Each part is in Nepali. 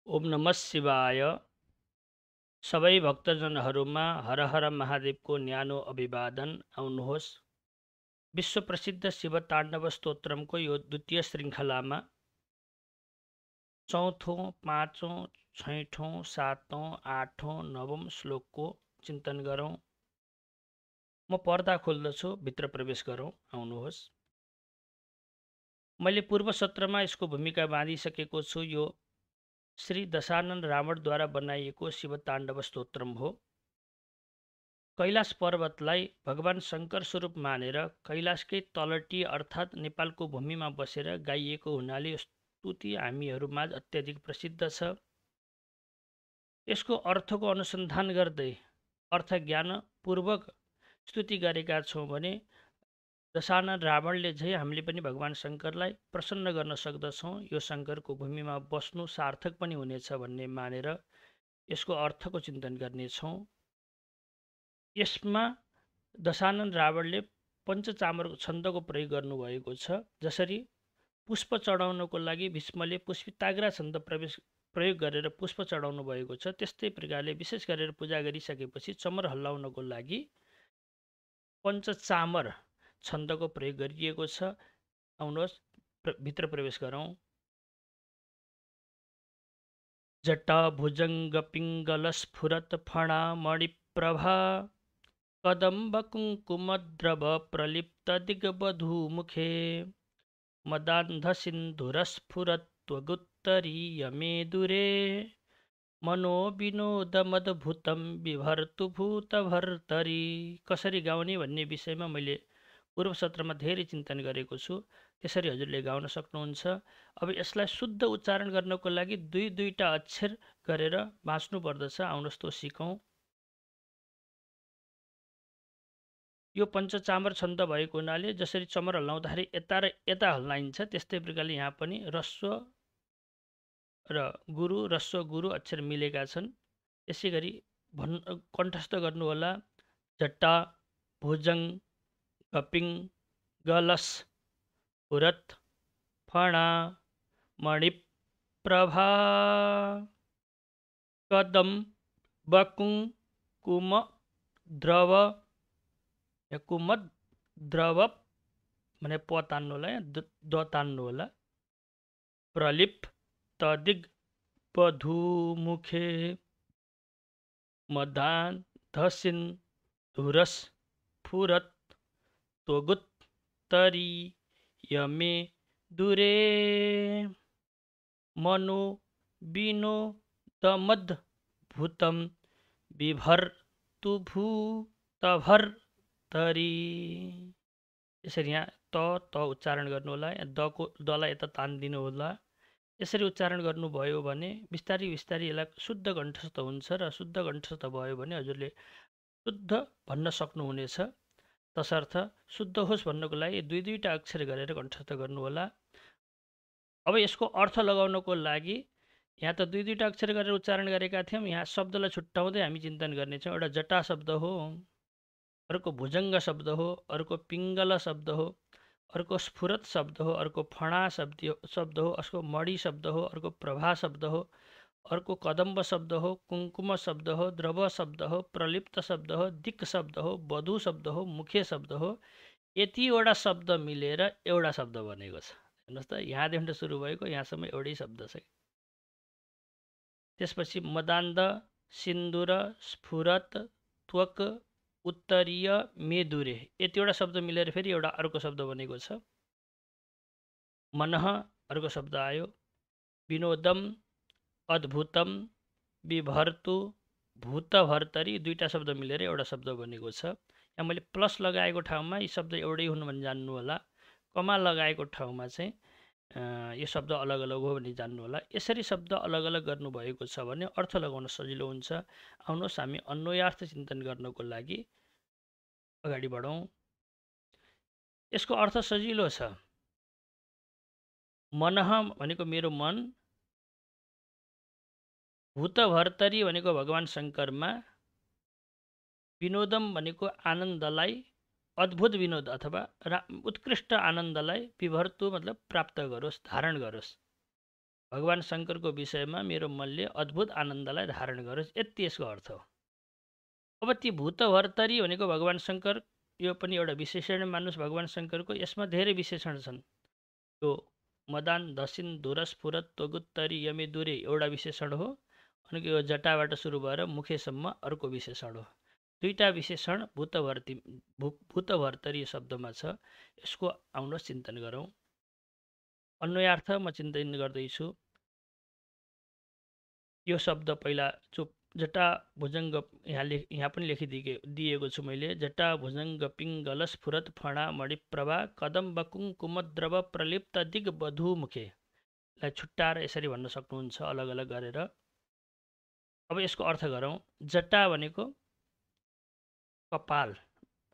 ओम नमः शिवाय। सबै भक्तजनहरूमा हर हर महादेवको न्यानो अभिवादन। आउनुहोस्, विश्व प्रसिद्ध शिव ताण्डव स्तोत्रमको यो द्वितीय श्रृङ्खलामा चौथों, पाँचौं, छैठौं, सातौं, आठौं, नवौं श्लोकको चिन्तन गरौँ। म पर्दा खोल्दछु, भित्र प्रवेश गरौँ। आउनुहोस्। मैले पूर्व सत्रमा यसको भूमिका बाँधिसकेको छु। यो श्री दशानन रावणद्वारा बनाइएको शिव ताण्डव स्तोत्रम हो। कैलाश पर्वतलाई भगवान शङ्कर स्वरूप मानेर कैलाशकै तलटी अर्थात् नेपालको भूमिमा बसेर गाइएको हुनाले यो स्तुति हामीहरूमाझ अत्याधिक प्रसिद्ध छ। यसको अर्थको अनुसन्धान गर्दै अर्थ ज्ञानपूर्वक स्तुति गरेका छौँ भने दशानन रावणले झै हामीले पनि भगवान शङ्करलाई प्रसन्न गर्न सक्दछौँ। यो शङ्करको भूमिमा बस्नु सार्थक पनि हुनेछ भन्ने मानेर यसको अर्थको चिन्तन गर्नेछौँ। यसमा दशानन रावणले पञ्चचामर छन्दको प्रयोग गर्नुभएको छ। जसरी पुष्प चढाउनको लागि भीष्मले पुष्पिताग्रा छन्द प्रयोग गरेर पुष्प चढाउनु भएको छ, त्यस्तै प्रकारले विशेष गरेर पूजा गरिसकेपछि चमर हल्लाउनको लागि पञ्चचामर छन्दको प्रयोग गरिएको छ। आउनुहोस्, भित्र प्रवेश गरौँ। जटा भुजङ्ग पिङ्गल स्फुरत फणा मणिप्रभा कदम्ब कुङ्कुमद्रव प्रलिप्त दिग्बधूमुखे मदान्ध सिन्धुरस्फुरत्वगुत्तरीय मेदुरे मनोविनोदमद्भुतं बिभर्तु भूतभर्तरी। कसरी गाउने भन्ने विषयमा मैले पूर्व सत्रमा धेरै चिन्तन गरेको छु। त्यसरी हजुरले गाउन सक्नुहुन्छ। अब यसलाई शुद्ध उच्चारण गर्नको लागि दुईटा अक्षर गरेर बाँच्नु पर्दछ। आउनुहोस् त सिकौँ। यो पञ्चचामर छन्द भएको हुनाले जसरी चमर हल्लाउँदाखेरि यता र यता हल्लाइन्छ, त्यस्तै प्रकारले यहाँ पनि ह्रस्व र गुरु, ह्रस्व गुरु अक्षर मिलेका छन्। यसै गरी कण्ठस्थ गर्नुहोला। जटा भुजङ्ग पिङ्गलस स्फुरत फणा मणिप्रभा कदम्ब कुङ्कुमद्रव। कुमद्रव भने प तान्नु होला, द तान्नु होला। प्रलिप्त दिग्बधूमुखे मदान्धसिन्धुरस्फुरत् त्वगुत्तरीय मेदुरे मनोविनोदमद्भुतं बिभर्तु भूतभर्तरी। यसरी यहाँ त उच्चारण गर्नुहोला। दलाई यता तानिदिनु होला। यसरी उच्चारण गर्नुभयो भने बिस्तारै बिस्तारै यसलाई शुद्ध कण्ठस्थ हुन्छ र शुद्ध कण्ठस्थ भयो भने हजुरले शुद्ध भन्न सक्नुहुनेछ। तसर्थ शुद्ध होस् भन्नको लागि दुईटा अक्षर गरेर कण्ठस्थ गर्नुहोला। अब यसको अर्थ लगाउनको लागि यहाँ त दुईटा अक्षर गरेर उच्चारण गरेका थियौँ। यहाँ शब्दलाई छुट्याउँदै हामी चिन्तन गर्नेछौँ। एउटा जटा शब्द हो, अर्को भुजङ्ग शब्द हो, अर्को पिङ्गल शब्द हो, अर्को स्फुरत शब्द हो, अर्को फणा शब्द हो, अर्को मणि शब्द हो, अर्को प्रभा शब्द हो, अर्को कदम्ब शब्द हो, कुङ्कुम शब्द हो, द्रव शब्द हो, प्रलिप्त शब्द हो, दिक् शब्द हो, वधु शब्द हो, मुखे शब्द हो। यतिवटा शब्द मिलेर एउटा शब्द बनेको छ। हेर्नुहोस् त, यहाँदेखि सुरु भएको यहाँसम्म एउटै शब्द छ। त्यसपछि मदान्ध सिन्दुर स्फुरत त्वक उत्तरीय मेदुरे, यतिवटा शब्द मिलेर फेरि एउटा अर्को शब्द बनेको छ। मनः अर्को शब्द आयो। विनोदम अद्भुतम बिभर्तु भूतभर्तरी, दुईटा शब्द मिलेर एउटा शब्द बनेको छ। यहाँ मैले प्लस लगाएको ठाउँमा यी शब्द एउटै हुनु भनी जान्नु होला। कमा लगाएको ठाउँमा चाहिँ यो शब्द अलग अलग हो भने जान्नु होला। यसरी शब्द अलग अलग गर्नुभएको छ भने अर्थ लगाउन सजिलो हुन्छ। आउनुहोस् हामी अन्वयार्थ चिन्तन गर्नको लागि अगाडि बढौँ। यसको अर्थ सजिलो छ। मनः भनेको मेरो मन, भूतभर्तरी भनेको भगवान शङ्करमा, विनोदम भनेको आनन्दलाई, अद्भुत विनोद अथवा उत्कृष्ट आनन्दलाई बिभर्तु मतलब प्राप्त गरोस्, धारण गरोस्। भगवान शङ्करको विषयमा मेरो मनले अद्भुत आनन्दलाई धारण गरोस्, यति यसको अर्थ हो। अब ती भूतभर्तरी भनेको भगवान शङ्कर, यो पनि एउटा विशेषण मान्नुहोस् भगवान शङ्करको। यसमा धेरै विशेषण छन्। यो मदान धसिन धुरस फुरत त्वगुत्तरी यमे दुरे एउटा विशेषण हो, अनि यो जटाबाट सुरु भएर मुखेसम्म अर्को विशेषण हो। दुईटा विशेषण भूतभर्तरी शब्दमा छ। यसको आउनुहोस् चिन्तन गरौँ। अन्वयार्थ म चिन्तन गर्दैछु। यो शब्द पहिला जटा भुजङ्ग यहाँ पनि लेखिदिएको छु मैले। जटा भुजङ्ग पिङ्गल स्फुरत फणा मणिप्रभा कदम्ब कुङ्कुमद्रव प्रलिप्त दिग्बधुमुखे लाई छुट्टाएर यसरी भन्न सक्नुहुन्छ अलग अलग गरेर। अब यसको अर्थ गरौँ। जटा भनेको कपाल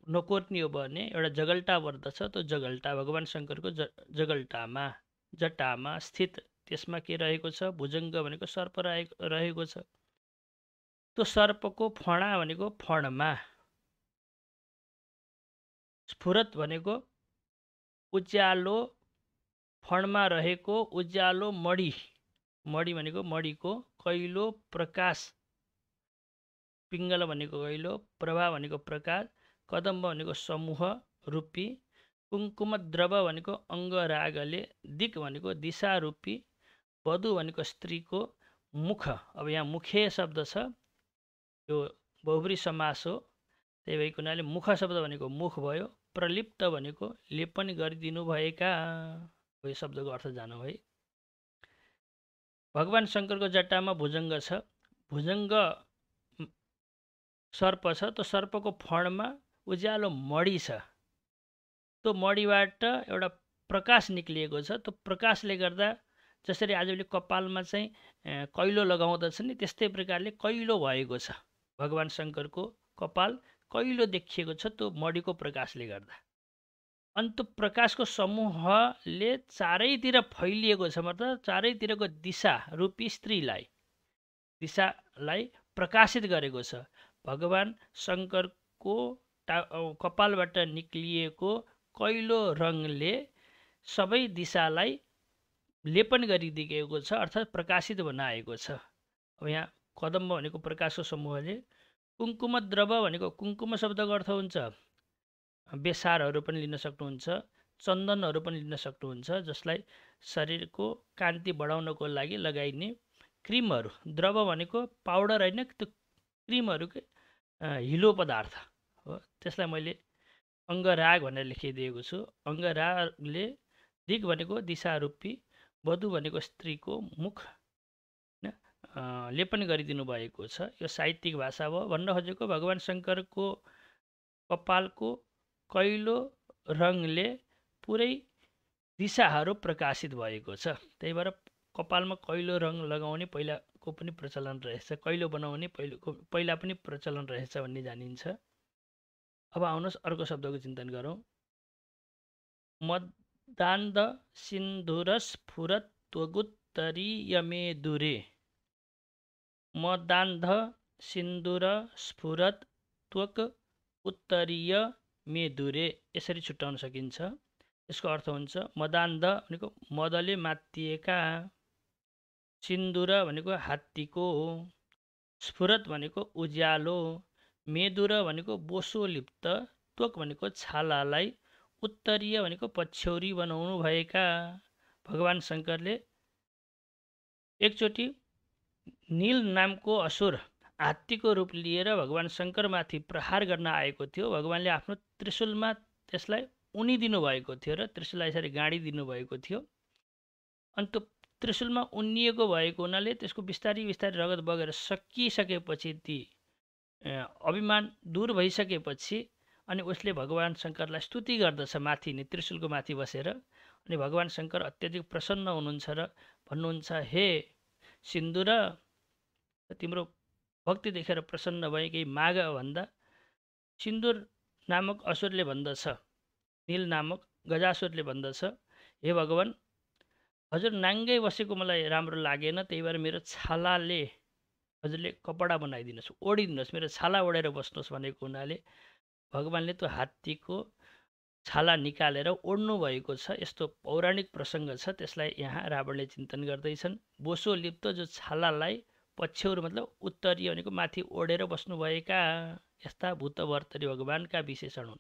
नकोर्नी हो भने एउटा जगल्टा पर्दछ। त्यो जगल्टा भगवान शङ्करको जगल्टामा जटामा स्थित, त्यसमा के रहेको छ? भुजङ्ग भनेको सर्प रहेको छ। त्यो सर्पको फणा भनेको फणमा, स्फुरत भनेको उज्यालो, फणमा रहेको उज्यालो मणि, मणि भनेको मणिको कैलो प्रकाश, पिङ्गल भनेको कैलो, प्रभा भनेको प्रकाश, कदम्ब भनेको समूह रूपी, कुङ्कुम द्रव भनेको अङ्गरागले, दिक भनेको दिशा रूपी, वधु भनेको स्त्रीको मुख। अब यहाँ मुखे शब्द छ, यो बहुब्री समास हो, त्यही भएको हुनाले मुख शब्द भनेको मुख भयो। प्रलिप्त भनेको लेपन गरिदिनु भएका, यो शब्दको अर्थ जानु है। भगवान शङ्करको जटामा भुजङ्ग छ, भुजङ्ग सर्प छ, त्यो सर्पको फणमा उज्यालो मणि छ। त्यो मणिबाट एउटा प्रकाश निक्लिएको छ। त्यो प्रकाशले गर्दा जसरी आजभोलि कपालमा चाहिँ कैलो लगाउँदछ नि, त्यस्तै प्रकारले कैलो भएको छ। भगवान शङ्करको कपाल कैलो देखिएको छ त्यो मणिको प्रकाशले गर्दा। अनि त्यो प्रकाशको समूहले चारैतिर फैलिएको छ, मतलब चारैतिरको दिशा रूपी स्त्रीलाई, दिशालाई प्रकाशित गरेको छ। भगवान शङ्करको कपालबाट निक्लिएको कैलो रङले सबै दिशालाई लेपन गरिदिएको छ, अर्थात् प्रकाशित बनाएको छ। अब यहाँ कदम्ब भनेको प्रकाशको समूहले, कुङ्कुम द्रव भनेको कुङ्कुम शब्दको अर्थ हुन्छ बेसारहरू पनि लिन सक्नुहुन्छ, चन्दनहरू पनि लिन सक्नुहुन्छ, जसलाई शरीरको कान्ति बढाउनको लागि लगाइने क्रिमहरू। द्रव भनेको पाउडर होइन, त्यो क्रिमहरूको हिलो पदार्थ हो। त्यसलाई मैले अङ्गराग भनेर लेखिदिएको छु। अङ्गरागले, दिग भनेको दिशा रूपी, वधु भनेको स्त्रीको मुख लेपन गरिदिनु भएको छ। यो साहित्यिक भाषा भयो। भन्न खोजेको भगवान शङ्करको कपालको कैलो रङले पुरै दिशाहरू प्रकाशित भएको छ। त्यही भएर कपालमा कैलो रङ लगाउने पहिलाको पनि प्रचलन रहेछ, कैलो बनाउने पहिला पनि प्रचलन रहेछ भन्ने जानिन्छ। अब आउनुहोस् अर्को शब्दको चिन्तन गरौँ। मदान्ध सिन्धुरस फुरत त्वगुत्तरी यमे दुरे। मदान्ध सिन्दुर स्फुरत त्वक उत्तरीय मेदुरे, यसरी छुट्याउन सकिन्छ। यसको अर्थ हुन्छ मदान्ध भनेको मदले मातिएका, सिन्दुर भनेको हात्तीको, स्फुरत भनेको उज्यालो, मेदुर भनेको बोसो लिप्त, त्वक भनेको छालालाई, उत्तरीय भनेको पछ्यौरी बनाउनु भएका। भगवान शङ्करले एकचोटि नील नामको असुर हात्तीको रूप लिएर भगवान शङ्करमाथि प्रहार गर्न आएको थियो। भगवानले आफ्नो त्रिशूलमा त्यसलाई उनिदिनु भएको थियो र त्रिशूललाई यसरी गाडिदिनु भएको थियो। अनि त्यो त्रिशूलमा उनिएको भएको हुनाले त्यसको बिस्तारी बिस्तारी रगत बगेर सकिसकेपछि, ती अभिमान दूर भइसकेपछि, अनि उसले भगवान शङ्करलाई स्तुति गर्दछ माथि नै त्रिशूलको माथि बसेर। अनि भगवान शङ्कर अत्यधिक प्रसन्न हुनुहुन्छ र भन्नुहुन्छ, हे सिन्दुर, तिम्रो भक्ति देखेर प्रसन्न भए, केही माग भन्दा सिन्दुर नामक असुरले भन्दछ, नील नामक गजासुरले भन्दछ, हे भगवान, हजुर नाङ्गै बसेको मलाई राम्रो लागेन, त्यही भएर मेरो छालाले हजुरले कपडा बनाइदिनुहोस्, ओढिदिनुहोस्, मेरो छाला ओढेर बस्नुहोस् भनेको हुनाले भगवानले त्यो हात्तीको छाला निकालेर ओढ्नु भएको छ। यस्तो पौराणिक प्रसङ्ग छ, त्यसलाई यहाँ रावणले चिन्तन गर्दैछन्। बोसो लिप्त जो छालालाई पछ्यौर मतलब उत्तरीय भनेको माथि ओढेर बस्नुभएका यस्ता भूतभर्तरी भगवानका विशेषण हुन्।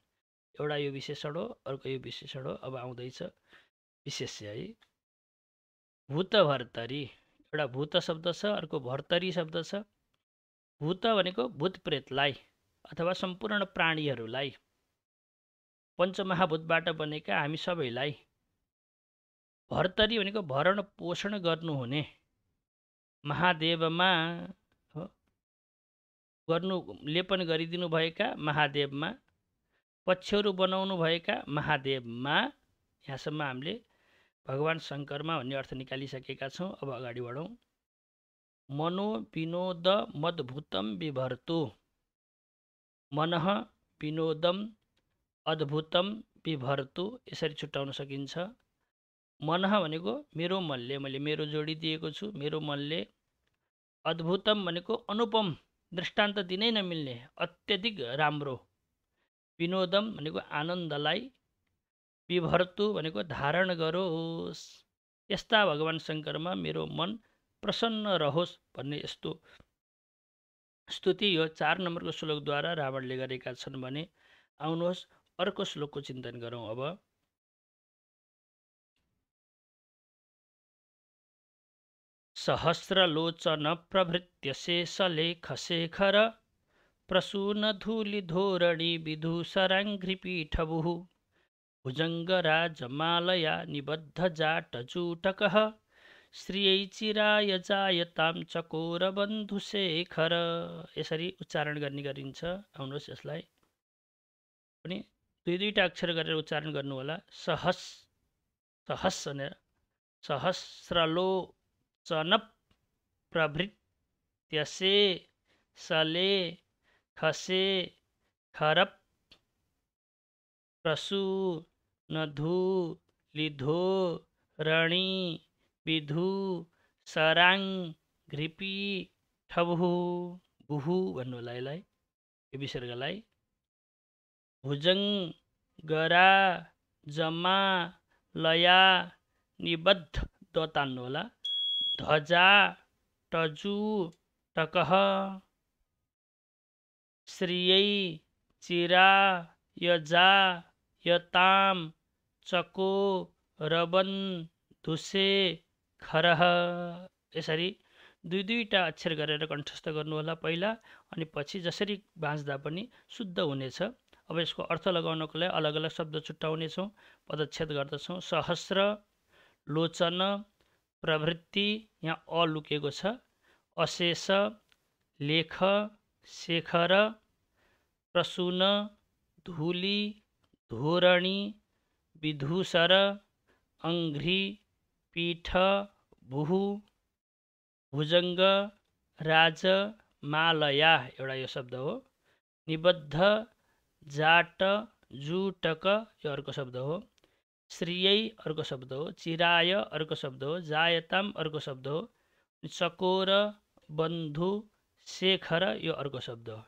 एउटा यो विशेषण हो, अर्को यो विशेषण हो। अब आउँदैछ विशेष्य है। भूतभर्तरी, एउटा भूत शब्द छ, अर्को भर्तरी शब्द छ। भूत भनेको भूतप्रेतलाई अथवा सम्पूर्ण प्राणीहरूलाई, पञ्चमहाभूतबाट बनेका हामी सबैलाई। भर्तरी भनेको भरण पोषण गर्नुहुने, महादेवमा गर्नु लेपन गरिदिनु भएका महादेवमा, पछ्यौरो बनाउनु भएका महादेवमा। यहाँसम्म हामीले भगवान शङ्करमा भन्ने अर्थ निकालिसकेका छौँ। अब अगाडि बढौँ। मनो विनोद मद्भुतम विभर्तु, मनः विनोदम अद्भुतम विभर्तु, यसरी छुट्याउन सकिन्छ। मनः भनेको मेरो मनले, मैले मेरो जोडिदिएको छु, मेरो मनले। अद्भुतम भनेको अनुपम, दृष्टान्त दिनै नमिल्ने, अत्यधिक राम्रो। विनोदम भनेको आनन्दलाई। विभर्तु भनेको धारण गरोस्, यस्ता भगवान शङ्करमा मेरो मन प्रसन्न रहोस् भन्ने यस्तो स्तुति यो 4 नम्बरको श्लोकद्वारा रावणले गरेका छन् भने आउनुहोस् अर्को श्लोकको चिन्तन गरौँ। अब सहस्रलोचन प्रभृत्य शेषलेखशेखर प्रसूनधूलिधोरणि विधूसराङ्घ्रिपीठभुः भुजङ्गराजमालया निबद्धजाटजूटकः श्रियैचिराय जायतां चकोरबन्धुशेखर, यसरी उच्चारण गर्ने गरिन्छ। आउनुहोस् यसलाई पनि दुईटा अक्षर गरेर उच्चारण गर्नु होला। सहस भनेर सहस्रलोचन प्रभृत्य शेषलेखशेखर प्रसूनधूलिधोरणि विधूसराङ्घ्रिपीठभुः, बुहु भन्नु होला यसलाई, यो विसर्गलाई। भुजङ्गराजमालया निबद्ध, द तान्नु होला। ध्वजाटजूटकः श्रियै चिरायजायतां चकोरबन्धुशेखरः, यसरी दुईटा अक्षर गरेर कण्ठस्थ गर्नु होला पहिला, अनि पछि जसरी बाँच्दा पनि शुद्ध हुनेछ। अब यसको अर्थ लगाउनको लागि अलग अलग शब्द छुट्याउनेछौँ, पदच्छेद गर्दछौँ। सहस्र लोचन प्रवृत्ति, यहाँ अ लुकेको छ। अशेष लेख शेखर प्रसून धूली धोरणि विधूसर अङ्घ्रि पीठ भुः भुजङ्ग राज मालया, एउटा यो शब्द हो। निबद्ध जाट जूटक, यो अर्को शब्द हो। श्रियै अर्को शब्द हो। चिराय अर्को शब्द हो। जायताम अर्को शब्द हो। चकोर बन्धु शेखर, यो अर्को शब्द हो।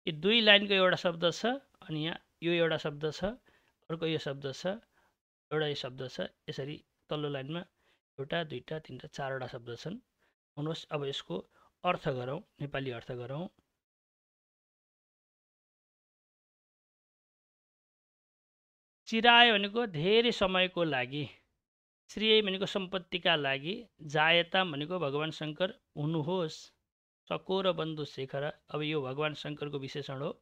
यो दुई लाइनको एउटा शब्द छ, अनि यहाँ यो एउटा शब्द छ, अर्को यो शब्द छ, एउटा यो शब्द छ। यसरी तल्लो लाइनमा एउटा दुईटा तीनटा चारवटा शब्द छन्। आउनुहोस् अब यसको अर्थ गरौँ, नेपाली अर्थ गरौँ। चिराय भनेको धेरै समयको लागि, श्रेय भनेको सम्पत्तिका लागि, जायताम भनेको भगवान शङ्कर हुनुहोस्, चकोर बन्धु शेखर, अब यो भगवान शङ्करको विशेषण हो।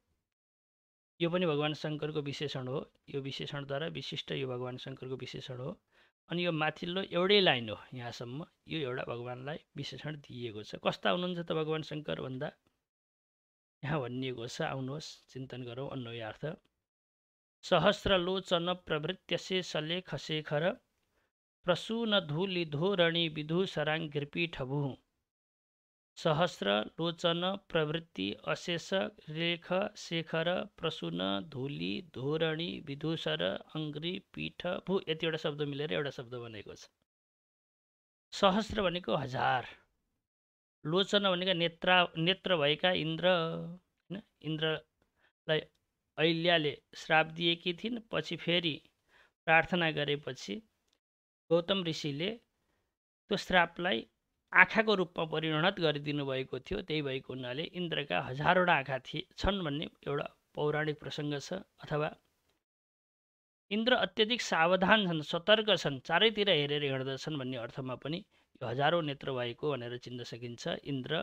यो पनि भगवान शङ्करको विशेषण हो। यो विशेषणद्वारा विशिष्ट यो भगवान शङ्करको विशेषण हो। अनि यो माथिल्लो एउटै लाइन हो, यहाँसम्म यो एउटा भगवानलाई विशेषण दिएको छ। कस्ता हुनुहुन्छ त भगवान शङ्कर भन्दा यहाँ भनिएको छ। आउनुहोस् चिन्तन गरौँ अन्वयार्थ। सहस्रलोचन प्रवृत्य शेषलेखशेखर प्रसूनधूलिधोरणि विधूसराङ्घ्रिपीठभुः सहस्रलोचन प्रवृत्ति अशेष लेख शेखर प्रसून धूली धोरणि विधूसर अङ्घ्रि पीठ भू, यतिवटा शब्द मिलेर एउटा शब्द बनेको छ। सहस्र भनेको हजार, लोचन भनेको नेत्र भएका इन्द्र, हैन, इन्द्रलाई अहिल्याले श्राप दिएकी थिइन्। पछि फेरि प्रार्थना गरेपछि गौतम ऋषिले त्यो श्रापलाई आँखाको रूपमा परिणत गरिदिनु भएको थियो। त्यही भएको हुनाले इन्द्रका हजारौँवटा आँखा छन् भन्ने एउटा पौराणिक प्रसङ्ग छ। अथवा इन्द्र अत्यधिक सावधान छन्, सतर्क छन्, चारैतिर हेरेर हिँड्दछन् भन्ने अर्थमा पनि यो हजारौँ नेत्र भएको भनेर चिन्न सकिन्छ। इन्द्र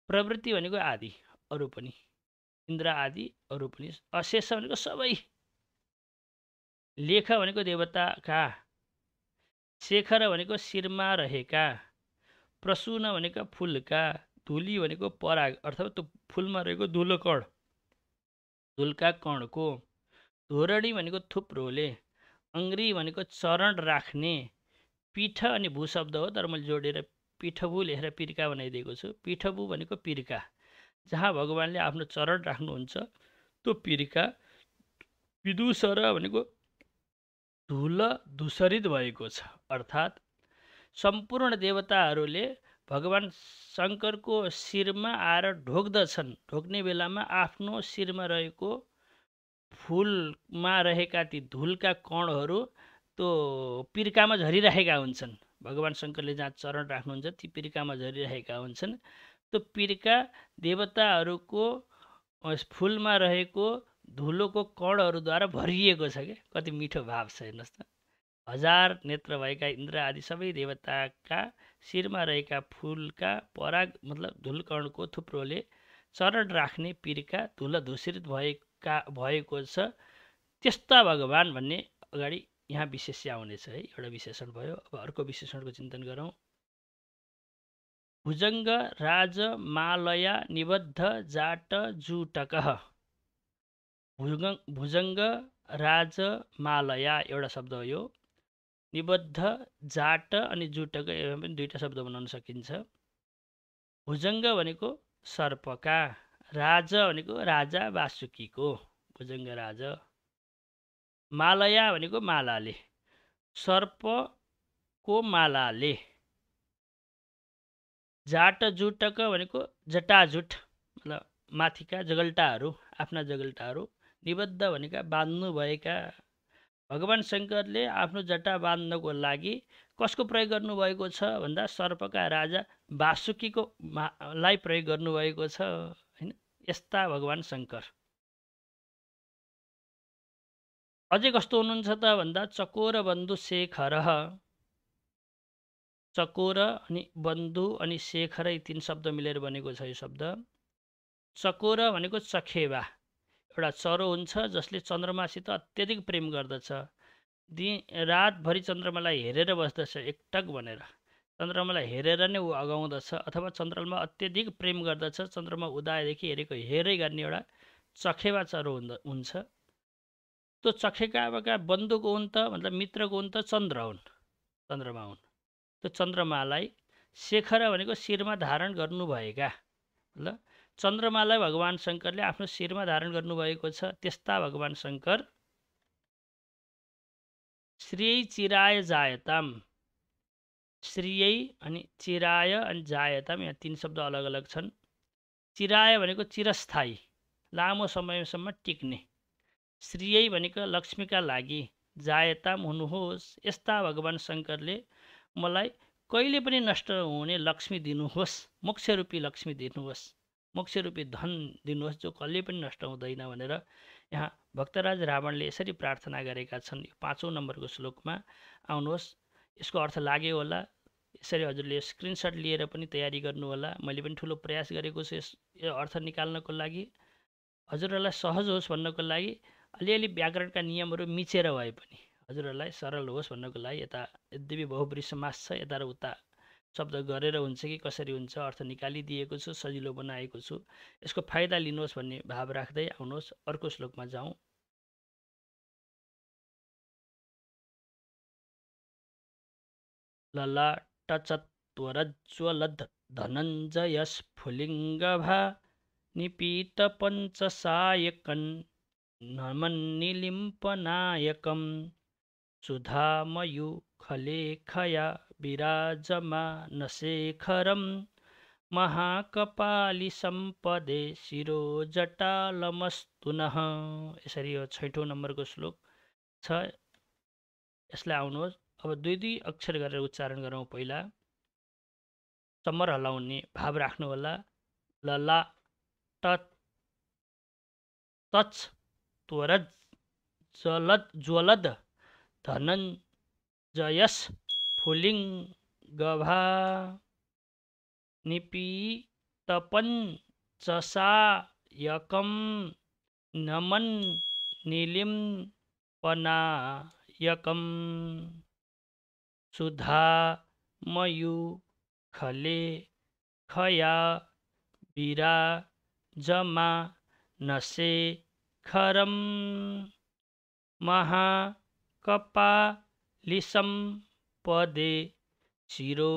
प्रवृत्ति भनेको आदि, अरू पनि इन्द्र आदि, अरू पनि अशेष भनेको सबै, लेख भनेको देवताका, शेखर भनेको शिरमा रहेका, प्रसून भनेको फुलका, धुली भनेको पराग अर्थात् त्यो फुलमा रहेको धुलो कण, धुलका कणको, धोरणी भनेको थुप्रोले, अङ्ग्री भनेको चरण राख्ने, पीठ अनि भू शब्द हो तर मैले जोडेर पीठभू लेखेर पिर्का बनाइदिएको छु। पीठभू भनेको पिर्का, जहाँ भगवानले आफ्नो चरण राख्नुहुन्छ त्यो पिर्का। विदुषर भनेको धुल धूसरित भएको छ, अर्थात् सम्पूर्ण देवताहरूले भगवान शङ्करको शिरमा आएर ढोक्दछन्। ढोक्ने बेलामा आफ्नो शिरमा रहेको फुलमा रहेका ती धुलका कणहरू त्यो पिर्कामा झरिरहेका हुन्छन्। भगवान शङ्करले जहाँ चरण राख्नुहुन्छ ती पिर्कामा झरिरहेका हुन्छन्। त्यो पिर्का देवताहरूको फुलमा रहेको धुलोको कणहरूद्वारा भरिएको छ। क्या कति मिठो भाव छ हेर्नुहोस् त। हजार नेत्र भएका इन्द्र आदि सबै देवताका शिरमा रहेका फुलका पराग मतलब धुलकणको थुप्रोले चरण राख्ने पिर्का धुल धूसरित भएको छ। त्यस्ता भगवान भन्ने अगाडि यहाँ विशेष्य आउनेछ है, एउटा विशेषण भयो। अब अर्को विशेषणको चिन्तन गरौँ। भुजङ्ग राज मालया निबद्ध जाट जुटकः। भुजङ्ग राज मालया एउटा शब्द हो यो। निबद्ध जाट अनि जुटक एवं पनि दुईटा शब्द बनाउन सकिन्छ। भुजङ्ग भनेको सर्पका, राज भनेको राजा वासुकीको, भुजङ्ग राज। मालया भनेको मालाले, सर्पको मालाले। जाट जुटक भनेको जटाजुट मतलब माथिका जगल्टाहरू, आफ्ना जगल्टाहरू। निबद्ध भनेका बाँध्नु भएका। भगवान शङ्करले आफ्नो जटा बाँध्नको लागि कसको प्रयोग गर्नुभएको छ भन्दा सर्पका राजा वासुकीको लाई प्रयोग गर्नुभएको छ हैन। यस्ता भगवान शङ्कर अझै कस्तो हुनुहुन्छ त भन्दा चकोर बन्धु शेखर। चकोर अनि बन्धु अनि शेखर यी तीन शब्द मिलेर बनेको छ यो शब्द। चकोर भनेको चखेवा, एउटा चरो हुन्छ जसले चन्द्रमासित अत्यधिक प्रेम गर्दछ। रातभरि चन्द्रमालाई हेरेर बस्दछ एकटक भनेर, चन्द्रमालाई हेरेर नै ऊ अगाउँदछ अथवा चन्द्रमा अत्यधिक प्रेम गर्दछ। चन्द्रमा उदाएदेखि हेरेको हेरै गर्ने एउटा चखेवा चरो हुन्छ। त्यो चखेकाका बन्धुको हुन् त मतलब मित्रको हुन् त चन्द्र हुन्, चन्द्रमा हुन्। त्यो चन्द्रमालाई शेखर भनेको शिरमा धारण गर्नुभएका, ल चन्द्रमालाई भगवान शङ्करले आफ्नो शिरमा धारण गर्नुभएको छ। त्यस्ता भगवान शङ्कर श्रेय चिराय जायताम। श्रेय अनि चिराय अनि जायताम, यहाँ तीन शब्द अलग अलग छन्। चिराय भनेको चिरस्थायी, लामो समयसम्म टिक्ने। श्रेय भनेको लक्ष्मीका लागि, जायताम हुनुहोस्। यस्ता भगवान शङ्करले मलाई कहिले पनि नष्ट हुने लक्ष्मी दिनुहोस्, मोक्षरूपी लक्ष्मी दिनुहोस्, मोक्षरूपी धन दिनुहोस् जो कहिले पनि नष्ट हुँदैन भनेर यहाँ भक्तराज रावणले यसरी प्रार्थना गरेका छन्। यो 5औं नम्बरको श्लोकमा आउनुहोस्। यसको अर्थ लाग्यो होला, यसरी हजुरले स्क्रिनसट लिएर पनि तयारी गर्नु होला। मैले पनि ठुलो प्रयास गरेको छु यो अर्थ निकाल्नको लागि, हजुरहरूलाई सहज होस् भन्नको लागि। अलिअलि व्याकरणका नियमहरू मिचेर भए पनि हजुरहरूलाई सरल होस् भन्नको लागि यता यद्यपि बहुब्री समास छ, यता र उता शब्द गरेर हुन्छ कि कसरी हुन्छ अर्थ निकालिदिएको छु, सजिलो बनाएको छु। यसको फाइदा लिनुहोस् भन्ने भाव राख्दै आउनुहोस् अर्को श्लोकमा जाउँ। ललाटचत्वरज्वलद् धनञ्जयस्फुलिङ्गभा निपीत पञ्चसायकन् नमन्निलिम्पनायकं सुधामयुखलेखया विराजमानशेखरं महाकपाली सम्पदे शिरो जटालमस्तु नः। यसरी यो 6औं नम्बरको श्लोक छ। यसलाई आउनुहोस् अब दुई दुई अक्षर गरेर उच्चारण गरौँ। पहिला चम्मर हल्लाउने भाव राख्नु होला। लला ट तच त्वरज जलद ज्वलद धनञ्जयस् फुलिङ्गभा निपीतपञ्चसायकं नमन् निलिम्पनायकं सुधामयूखले खया विराजमानशेखरं महाकपालिसम्पदे शिरो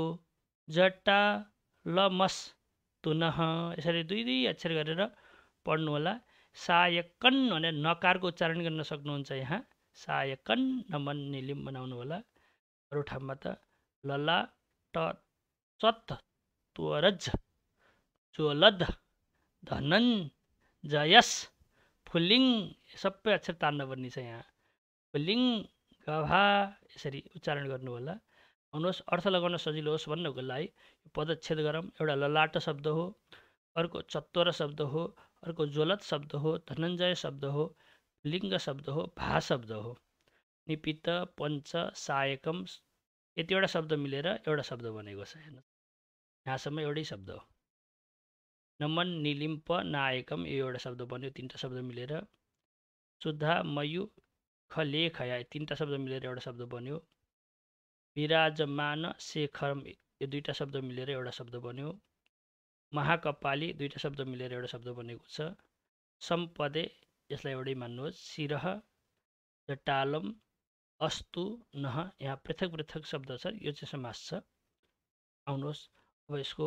जटालमस्तु नः। यसरी दुई दुई अक्षर गरेर पढ्नु होला। सायकन भनेर नकारको उच्चारण गर्न सक्नुहुन्छ। यहाँ सायकन नमन निलिम बनाउनु होला। अरू ठाउँमा त लला ट चत त्वरज ज्वलद धनञ्जयस् फुलिङ सबै अक्षर तान्न पर्ने छ। यहाँ फुलिङ गभा यसरी उच्चारण गर्नु होला। आउनुहोस् अर्थ लगाउन सजिलो होस् भन्नको लागि पदच्छेद गरौँ। एउटा ललाट शब्द हो, अर्को चत्वर शब्द हो, अर्को ज्वलत शब्द हो, धनञ्जय शब्द हो, लिङ्ग शब्द हो, भा शब्द हो। निपित पञ्च सायकम यतिवटा शब्द मिलेर एउटा शब्द बनेको छ। यहाँसम्म एउटै शब्द हो। नमन निलिम्प नायकम यो एउटा शब्द बन्यो, तीनटा शब्द मिलेर। शुद्धा मयु खले खया तीनटा शब्द मिलेर एउटा शब्द बन्यो। विराजमान शेखरम यो दुईटा शब्द मिलेर एउटा शब्द बन्यो। महाकपाली दुईटा शब्द मिलेर एउटा शब्द बनेको छ। सम्पदे यसलाई एउटै मान्नुहोस्। शिरह जटालम अस्तु नः यहाँ पृथक पृथक शब्द छ। यो चाहिँ समास छ। आउनुहोस् अब यसको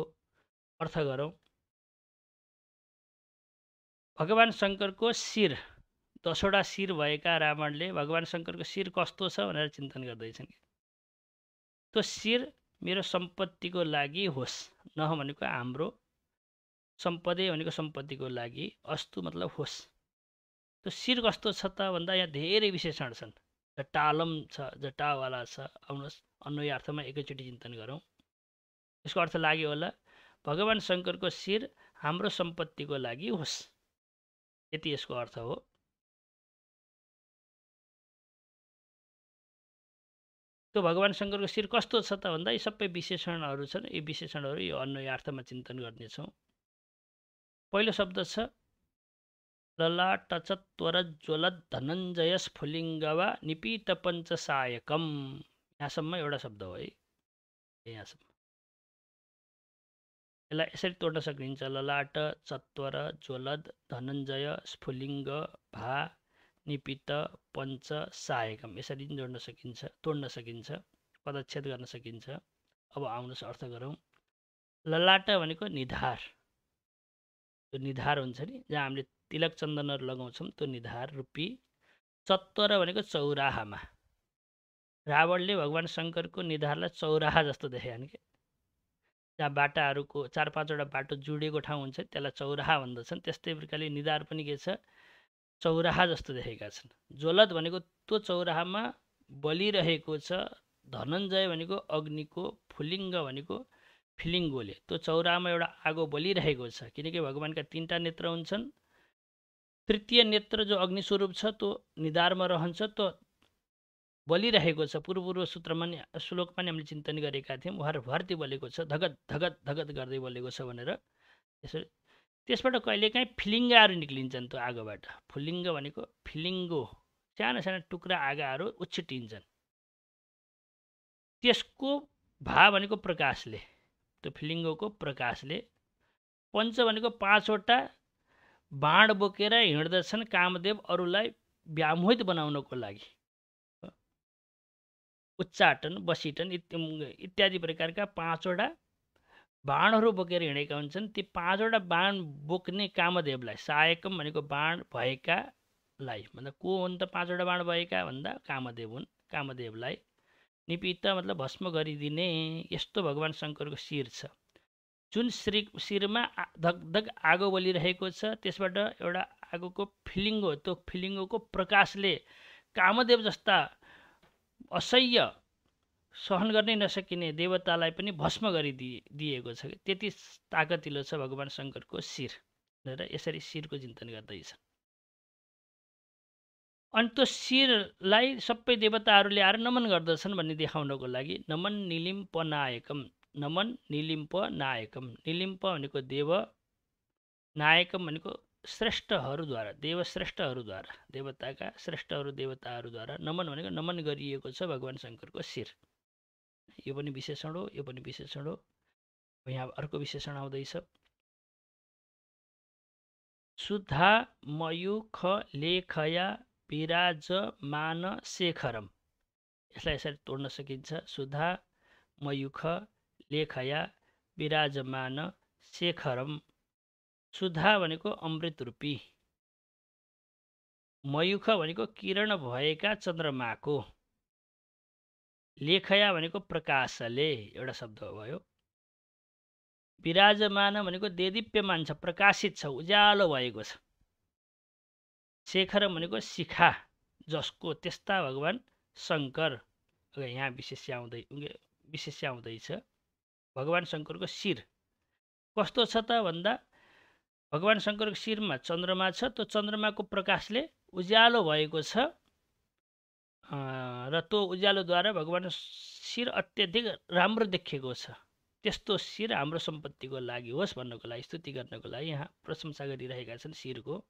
अर्थ गरौँ। भगवान शङ्करको शिर 10वटा शिर भएका रावणले भगवान शङ्करको शिर कस्तो छ भनेर चिन्तन गर्दैछन्। त्यो शिर मेरो सम्पत्तिको लागि होस्। नह भनेको हाम्रो, सम्पदे भनेको सम्पत्तिको लागि, अस्तु मतलब होस्। त्यो शिर कस्तो छ त भन्दा यहाँ धेरै विशेषण छन्। जटालम छ, जटावाला छ। आउनुहोस् अन्वय अर्थमा एकैचोटि चिन्तन गरौँ। यसको अर्थ लाग्यो होला। भगवान शङ्करको शिर हाम्रो सम्पत्तिको लागि होस्। यति यसको अर्थ हो। त्यो भगवान शङ्करको शिर कस्तो छ त भन्दा यी सबै विशेषणहरू छन्। यी विशेषणहरू यो अन्वय अर्थमा चिन्तन गर्नेछौँ। पहिलो शब्द छ ललाट चत्वरज ज्वलद धनञ्जयस् फुलिङ्गवा निपीत पञ्चसायकम। यहाँसम्म एउटा शब्द हो है। यहाँसम्म यसलाई यसरी तोड्न सकिन्छ। ललाट चत्वर ज्वलद धनञ्जय स्फुलिङ्ग भा निपित पञ्च सायकम यसरी जोड्न सकिन्छ, तोड्न सकिन्छ, पदच्छेद गर्न सकिन्छ। अब आउनुहोस् अर्थ गरौँ। ललाट भनेको निधार, त्यो निधार हुन्छ नि जहाँ हामीले तिलक चन्दनहरू लगाउँछौँ त्यो निधार रूपी। चत्वर भनेको चौराहामा। रावणले भगवान शङ्करको निधारलाई चौराहा जस्तो देखेछन् कि जहाँ बाटाहरूको 4-5वटा बाटो जोडिएको ठाउँ हुन्छ त्यसलाई चौराहा भन्दछन्। त्यस्तै प्रकारले निधार पनि के छ चौराहा जस्तो देखेका छन्। ज्वलद भनेको त्यो चौराहामा बलिरहेको छ। धनञ्जय भनेको अग्निको, फुलिङ्ग भनेको फिलिङ्गोले त्यो चौराहामा एउटा आगो बलिरहेको छ। किनकि भगवानका 3टा नेत्र हुन्छन्। तृतीय नेत्र जो अग्निस्वरूप छ त्यो निधारमा रहन्छ, त्यो बलिरहेको छ। पूर्व सूत्रमा नि श्लोकमा नि हामीले चिन्तन गरेका थियौँ। भर्ती बलेको छ, धगत धगत धगत गर्दै बलेको छ भनेर। यसरी त्यसबाट कहिलेकाहीँ फिलिङ्गाहरू निक्लिन्छन् त्यो आगोबाट। फुलिङ्ग भनेको फिलिङ्गो, साना साना टुक्रा आगाहरू उछिटिन्छन्। त्यसको भा भनेको प्रकाशले, त्यो फिलिङ्गोको प्रकाशले। पञ्च भनेको 5वटा बाण बोकेर हिँड्दछन् कामदेव अरूलाई व्यामोहित बनाउनको लागि। उच्चाटन, बसिटन इत्यादि प्रकारका 5वटा बाणहरू बोकेर हिँडेका हुन्छन्। ती 5वटा बाण बोक्ने कामदेवलाई, सायकम भनेको बाण भएकालाई भन्दा को हुन् त 5वटा बाण भएका भन्दा कामदेव हुन्। कामदेवलाई निपित मतलब भस्म गरिदिने यस्तो भगवान शङ्करको शिर छ। जुन शिरमा धगधग आगो बलिरहेको छ त्यसबाट एउटा आगोको फिलिङ्गो, त्यो फिलिङ्गोको प्रकाशले कामदेव जस्ता असह्य सहन गर्नै नसकिने देवतालाई पनि भस्म गरिदिएको छ। त्यति ताकतिलो छ भगवान् शङ्करको शिर भनेर यसरी शिरको चिन्तन गर्दैछ। अनि त्यो शिरलाई सबै देवताहरूले आएर नमन गर्दछन् भन्ने देखाउनको लागि नमन निलिम्प नायकम, नमन निलिम्प नायकम, निलिम्प भनेको देव, नायकम भनेको श्रेष्ठहरूद्वारा, देवश्रेष्ठहरूद्वारा, देवताका श्रेष्ठहरू देवताहरूद्वारा नमन भनेको नमन गरिएको छ भगवान् शङ्करको शिर। यो पनि विशेषण हो, यो पनि विशेषण हो। यहाँ अर्को विशेषण आउँदैछ, सुधा मयूख लेखया विराजमान शेखरम। यसलाई यसरी तोड्न सकिन्छ, सुधा मयूख लेखया विराजमान शेखरम। सुधा भनेको अमृत रूपी, मयूख भनेको किरण भएका चन्द्रमाको, लेखया भनेको प्रकाशले एउटा शब्द भयो, विराजमान भनेको देदीप्यमान छ, प्रकाशित छ, उज्यालो भएको छ, शेखरम भनेको शिखा जसको, त्यस्ता भगवान् शङ्कर। यहाँ विशेष्य आउँदैछ भगवान् शङ्करको शिर कस्तो छ त भन्दा भगवान् शङ्करको शिरमा चन्द्रमा छ, त्यो चन्द्रमाको प्रकाशले उज्यालो भएको छ र त्यो उज्यालोद्वारा भगवान् शिर अत्यधिक राम्रो देखिएको छ। त्यस्तो शिर हाम्रो सम्पत्तिको लागि होस् भन्नको लागि, स्तुति गर्नको लागि यहाँ प्रशंसा गरिरहेका छन् शिरको।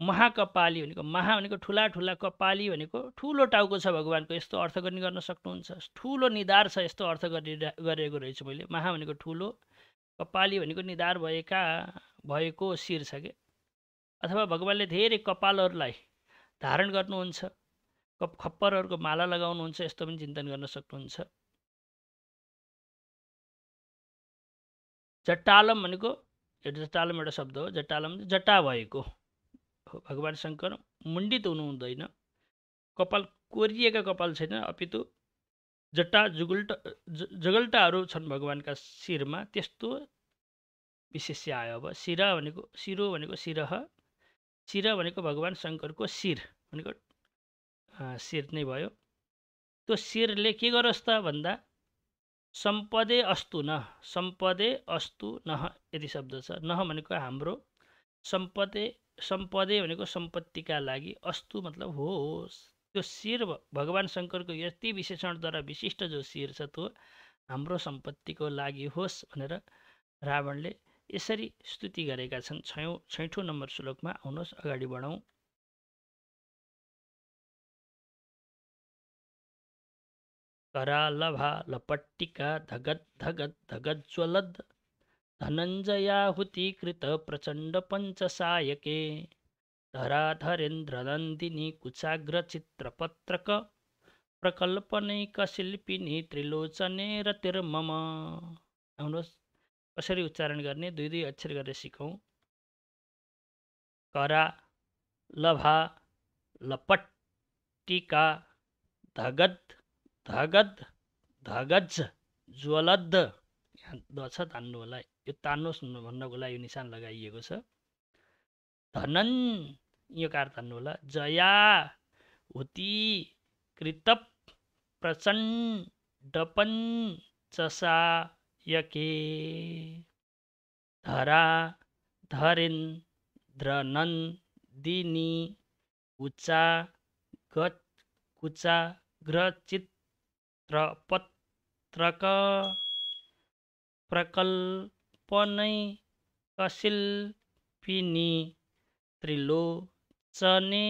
महाकपाली भनेको, महा भनेको ठुला ठुला, कपाली भनेको ठुलो टाउको छ भगवान्को, यस्तो अर्थ गर्न सक्नुहुन्छ। ठुलो निधार छ यस्तो अर्थ गरेको रहेछु मैले। महा भनेको ठुलो, कपाली भनेको निधार भएको शिर छ के, अथवा भगवान्ले धेरै कपालहरूलाई धारण गर्नुहुन्छ, खप्परहरूको माला लगाउनुहुन्छ, यस्तो पनि चिन्तन गर्न सक्नुहुन्छ। जटालम भनेको, जटालम एउटा शब्द हो, जटालम जटा भएको, भगवान् शङ्कर मुण्डित हुनुहुँदैन, कपाल कोरिएका कपाल छैन, अपितु जटा जगल्टाहरू छन् भगवान्का शिरमा, त्यस्तो विशेष्य आयो। अब शिरो भनेको शिरह, शिर भनेको भगवान् शङ्करको शिर भनेको शिर नै भयो। त्यो शिरले के गरोस् त भन्दा सम्पदे अस्तु न, सम्पदे अस्तु नह यति शब्द छ। नह भनेको हाम्रो, सम्पदे भनेको सम्पत्तिका लागि, अस्तु मतलब होस्। त्यो शिर भगवान् शङ्करको यति विशेषणद्वारा विशिष्ट जो शिर छ त्यो हाम्रो सम्पत्तिको लागि होस् भनेर रावणले यसरी स्तुति गरेका छन्। 6औं नम्बर श्लोकमा आउनुहोस् अगाडि बढौँ। करालभा लपट्टिका धगत धगत धगत ज्वलद धनञ्जयाहुति कृत प्रचण्ड पञ्चसायके धराधरेन्द्रनन्दिनी कुचाग्र चित्रपत्रक प्रकल्पनैकशिल्पिनी त्रिलोचने रतिर्मम। आउनुहोस् कसरी उच्चारण गर्ने, दुई दुई अक्षर गरेर सिकौँ। करा लभा लपट्टिका धगद धगद धगज ज्वलद, यहाँ द छ तान्नु होला, यो तान्नुहोस् भन्नको लागि यो निशान लगाइएको छ। धनन यो कार तान्नु होला, जया हुति कृतप प्रचण्ड पञ्चसायके धरा धरेन्द्रनन्दिनी कुचाग्रचित्रपत्रक प्रकल्पनैकशिल्पिनी त्रिलोचने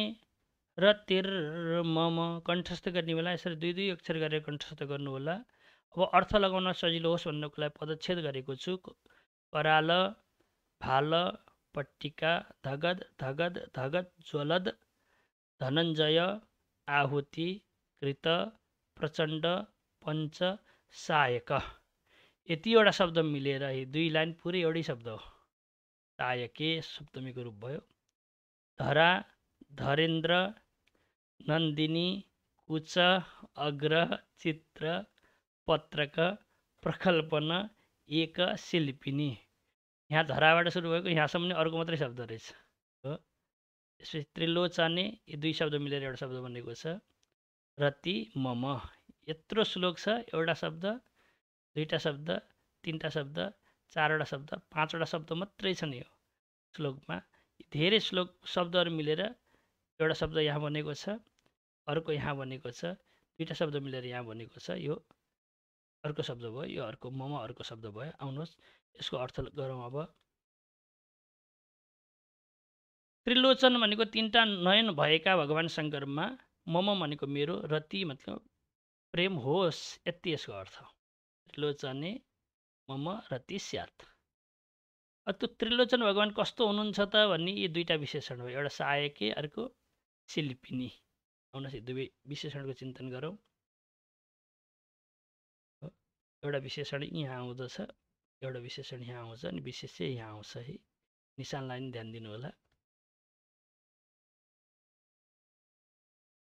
रतिर्मम। कण्ठस्थ गर्ने बेला यसरी दुई दुई अक्षर गरेर कण्ठस्थ गर्नु होला। अब अर्थ लगाउन सजिलो होस् भन्नको लागि पदच्छेद गरेको छु। कराल भाल पट्टिका धगद धगद धगद ज्वलद धनञ्जय आहुति कृत प्रचण्ड पञ्चसायक। यतिवटा शब्द मिलेर दुई लाइन पुरै एउटै शब्द हो, सायके सप्तमीको रूप भयो। धरा धरेन्द्र नन्दिनी कुच अग्र चित्र पत्रक प्रकल्पन एक शिल्पिनी। यहाँ धराबाट सुरु भएको यहाँसम्म नै अर्को मात्रै शब्द रहेछ हो। त्यसपछि त्रिलोचने, यी दुई शब्द मिलेर एउटा शब्द बनेको छ। रति मम, यत्रो श्लोक छ, एउटा शब्द, दुईवटा शब्द, तीनवटा शब्द, चारवटा शब्द, पाँचवटा शब्द मात्रै छन् यो श्लोकमा। धेरै श्लोक शब्दहरू मिलेर एउटा शब्द यहाँ बनेको छ, अर्को यहाँ बनेको छ, दुईवटा शब्द मिलेर यहाँ बनेको छ। यो अर्को शब्द भयो, यो अर्को मम अर्को शब्द भयो। आउनुहोस् यसको अर्थ गरौँ अब। त्रिलोचन भनेको तीनटा नयन भएका भगवान शङ्करमा, मम भनेको मेरो, रति मतलब प्रेम होस्, यति यसको अर्थ। त्रिलोचने मम रति स्यात्। त्यो त्रिलोचन भगवान कस्तो हुनुहुन्छ त भन्ने यी दुईवटा विशेषण हो, एउटा सहायकी अर्को शिल्पिनी। आउनुहोस् यी दुवै विशेषणको चिन्तन गरौँ। एउटा विशेषण यहाँ आउँदछ, एउटा विशेषण यहाँ आउँछ, अनि विशेष चाहिँ यहाँ आउँछ है। निशानलाई पनि ध्यान दिनु होला।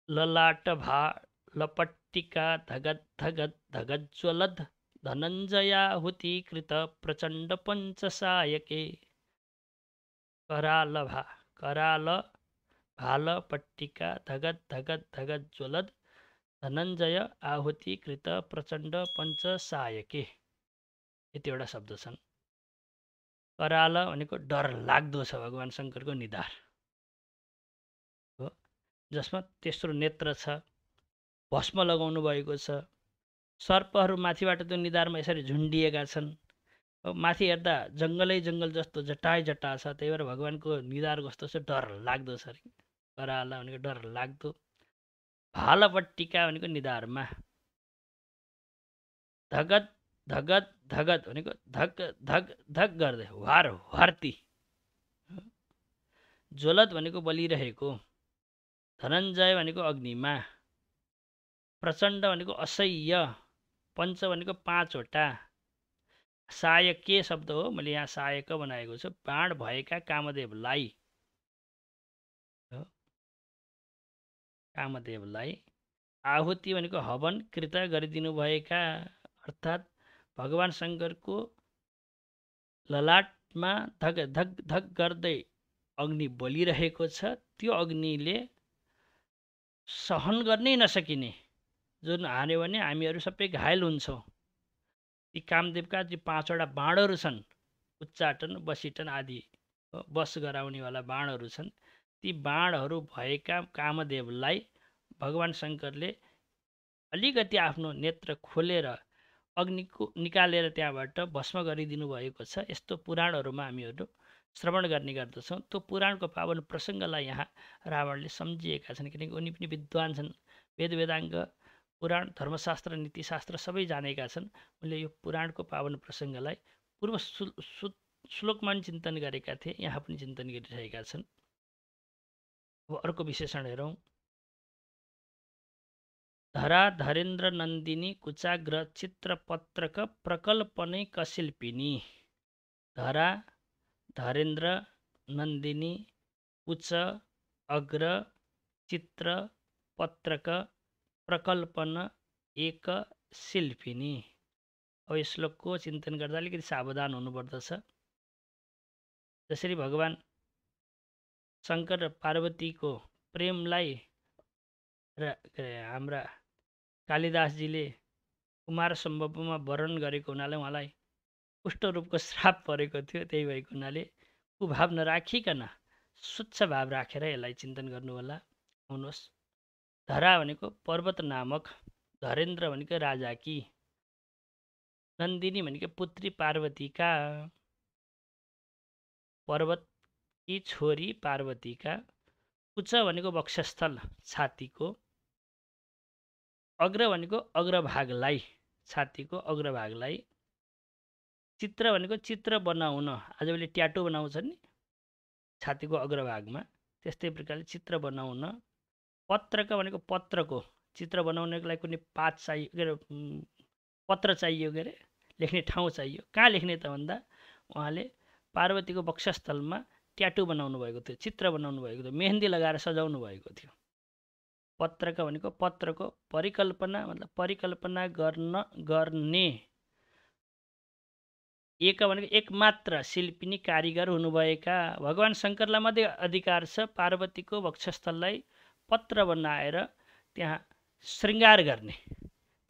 ललाट भा लपट्टिका धगत धगत धगज्वलद धनञ्जयाहुति कृत प्रचण्ड पञ्चसायके। कराल भाल पट्टिका धगत धगत धगज्वलद धनञ्जय आहुति कृत प्रचण्ड पञ्चसायके। यतिवटा शब्द छन्। कराल भनेको डर लाग्दो छ भगवान शङ्करको निधार हो, जसमा तेस्रो नेत्र छ, भस्म लगाउनु भएको छ। सर्पहरू माथिबाट त्यो निधारमा यसरी झुन्डिएका छन्। माथि हेर्दा जङ्गलै जङ्गल जस्तो जटाइ जटा छ, त्यही भएर भगवानको निधार कस्तो छ, डर लाग्दो छ। कराला भनेको डर लाग्दो। भालपट्टिका भनेको निधारमा। धगत धगत धगत भनेको धग धग धग गर्दै वार वार्ती। ज्वलत भनेको बलिरहेको। धनञ्जय भनेको अग्निमा। प्रचण्ड भनेको असह्य। पञ्च भनेको पाँचवटा। सायके शब्द हो, मैले यहाँ सायक बनाएको छु, बाण भएका कामदेवलाई। कामदेवलाई। आहुति भनेको हवन कृत गरिदिनु भएका, अर्थात् भगवान शङ्करको ललाटमा धग धग धग गर्दै अग्नि बलिरहेको छ। त्यो अग्निले सहन गर्नै नसकिने, जुन हान्यो भने हामीहरू सबै घायल हुन्छौँ। ती कामदेवका ती पाँचवटा बाणहरू छन्, उच्चाटन बसिटन आदि बस गराउनेवाला बाणहरू छन्। ती बाणहरू भएका कामदेवलाई भगवान शङ्करले अलिकति आफ्नो नेत्र खोलेर अग्निको निकालेर त्यहाँबाट भस्म गरिदिनु भएको छ। यस्तो पुराणहरूमा हामीहरू श्रवण गर्ने गर्दछौँ। त्यो पुराणको पावन प्रसङ्गलाई यहाँ रावणले सम्झिएका छन्, किनकि उनी पनि विद्वान छन्, वेद वेदाङ्ग पुराण धर्मशास्त्र नीतिशास्त्र सबै जानेका छन्। उनले यो पुराणको पावन प्रसङ्गलाई पूर्व श्लोकमा पनि चिन्तन गरेका थिए, यहाँ पनि चिन्तन गरिरहेका छन्। अब अर्को विशेषण हेरौँ। धरा धरेन्द्र नन्दिनी कुचाग्र चित्रपत्रक प्रकल्पनैक शिल्पिनी। धरा धरेन्द्र नन्दिनी कुच अग्र चित्र पत्रक प्रकल्पन एक शिल्पिनी। अब यस श्लोकको चिन्तन गर्दा अलिकति सावधान हुनुपर्दछ। जसरी भगवान शङ्कर र पार्वतीको प्रेमलाई हाम्रा कालिदासजीले कुमार सम्भवमा वर्णन गरेको हुनाले उहाँलाई कुष्ठरोगको श्राप परेको थियो। त्यही भएको हुनाले कुभाव नराखिकन स्वच्छ भाव राखेर यसलाई चिन्तन गर्नु होला। आउनुहोस्। धरा भनेको पर्वत नामक, धरेन्द्र भनेको राजाकी, नन्दिनी भनेको पुत्री पार्वतीका, पर्वतकी छोरी पार्वतीका, कुच भनेको वक्षस्थल छातीको, अग्र भनेको अग्रभागलाई छातीको अग्रभागलाई, चित्र भनेको चित्र बनाउन, आजभोलि ट्याटु बनाउँछ नि छातीको अग्रभागमा, त्यस्तै प्रकारले चित्र बनाउन। पत्रक भनेको पत्रको, चित्र बनाउनको लागि कुनै पात चाहियो के अरे पत्र चाहियो, के अरे लेख्ने ठाउँ चाहियो। कहाँ लेख्ने त भन्दा उहाँले पार्वतीको वक्षस्थलमा ट्याटु बनाउनु भएको थियो, चित्र बनाउनु भएको थियो, मेहन्दी लगाएर सजाउनु भएको थियो। पत्रक भनेको पत्रको परिकल्पना, मतलब परिकल्पना गर्ने एक भनेको एकमात्र शिल्पिनी कारिगर हुनुभएका भगवान शङ्करलाई मात्रै अधिकार छ पार्वतीको वक्षस्थललाई पत्र बनाएर त्यहाँ श्रृङ्गार गर्ने,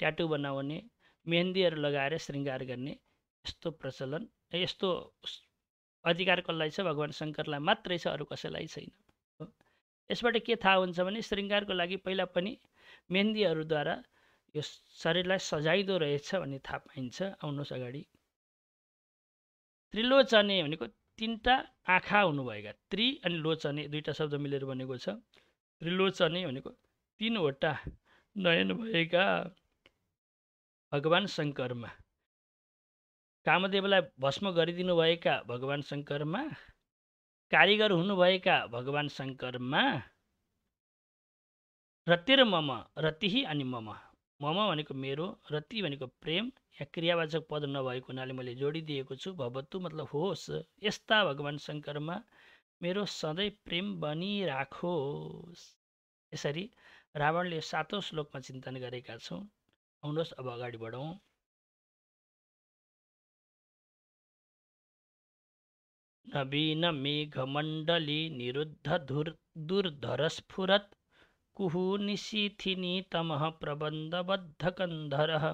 ट्याटु बनाउने, मेहन्दीहरू लगाएर श्रृङ्गार गर्ने यस्तो प्रचलन, यस्तो अधिकार कसलाई छ? भगवान शङ्करलाई मात्रै छ, अरू कसैलाई छैन। यसबाट के थाहा हुन्छ भने श्रृङ्गारको लागि पहिला पनि मेहन्दीहरूद्वारा यो शरीरलाई सजाइदो रहेछ भन्ने थाहा पाइन्छ। आउनुहोस् अगाडि। त्रिलोचने भनेको तीनटा आँखा हुनुभएका, त्रि अनि लोचने दुईटा शब्द मिलेर बनेको छ। त्रिलोचने भनेको तीनवटा नयन भएका भगवान शङ्करमा, कामदेवलाई भस्म गरिदिनु भएका भगवान शङ्करमा, कारिगर हुनुभएका भगवान शङ्करमा, रति र मम, रतिही अनि मम, मम भनेको मेरो, रति भनेको प्रेम, यहाँ क्रियावाचक पद नभएको हुनाले मैले जोडिदिएको छु, भवतु मतलब होस्, यस्ता भगवान शङ्करमा मेरो सधैँ प्रेम बनिराखोस्। यसरी रावणले 7औं श्लोकमा चिन्तन गरेका छौँ। आउनुहोस् अब अगाडि बढौँ। नवीन मेघमण्डली निरुद्ध दुर्धरस्फुरत् कुहु निशीथिनी तमः प्रबन्धबद्धकन्धरः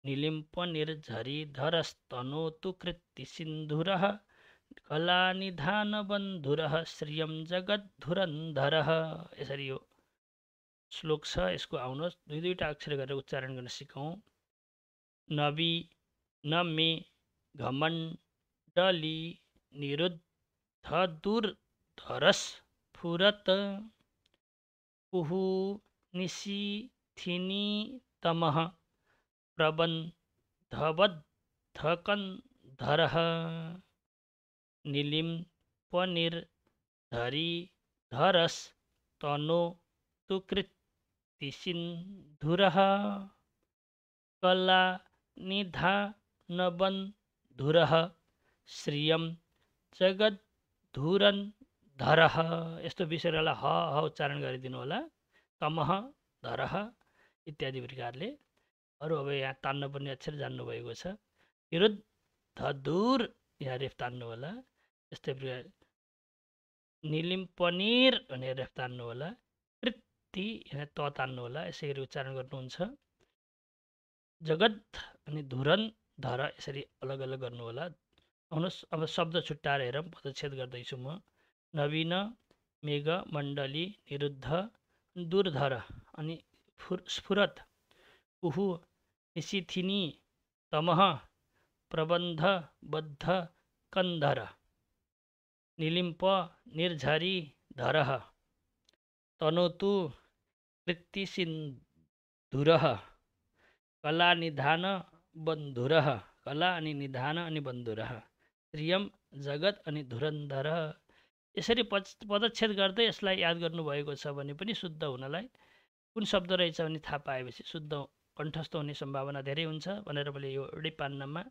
निलिम्पनिर्झरीधरस्तनोतु कृत्तिसिन्धुरः कलानिधानबन्धुरः श्रियं जगद्धुरन्धरः। यसरी यो श्लोक छ, यसको आउनुहोस् दुईटा अक्षर गरेर उच्चारण गर्न सिकौँ। नवीन मेघमण्डली निरुद्ध दुर्धरस्फुरत् कुहु निशीथिनी तमः प्रबन्धबद्धकन्धरः निलिम्पनिर्झरीधरस्तनोतु कृत्तिसिन्धुरः कलानिधानबन्धुरः श्रियं जगद्धुरन्धरः। यस्तो विषयहरूलाई ह उच्चारण गरिदिनु होला। तमः धरः इत्यादि प्रकारले। अरू अब यहाँ तान्नुपर्ने अक्षर जान्नुभएको छ। विरुद्ध दूर यहाँ रेफ तान्नु होला। यस्तै प्रकार निलिम्पनिर भनेर रेफ तान्नु होला। कृत्ति यहाँ त तान्नु होला। यसै गरी उच्चारण गर्नुहुन्छ। जगत अनि धुरन धर यसरी अलग अलग गर्नु होला। आउनुहोस् अब शब्द छुट्टाएर हेरौँ। पदच्छेद गर्दैछु म। नवीन मेघमण्डली निरुद्ध दुर्धर अनि स्फुरत कुहु निशीथिनी तमः प्रबन्धबद्ध कन्धर निलिम्प निर्झरीधरः तनोतु कृत्तिसिन्धुरः कलानिधान बन्धुरः, कला अनि निधान अनि बन्धुरः, श्रियम जगत अनि धुरन्धर। यसरी पदच्छेद गर्दै यसलाई याद गर्नुभएको छ भने पनि शुद्ध हुनलाई कुन शब्द रहेछ भने थाहा पाएपछि शुद्ध कण्ठस्थ हुने सम्भावना धेरै हुन्छ भनेर मैले यो एउटै पान्नामा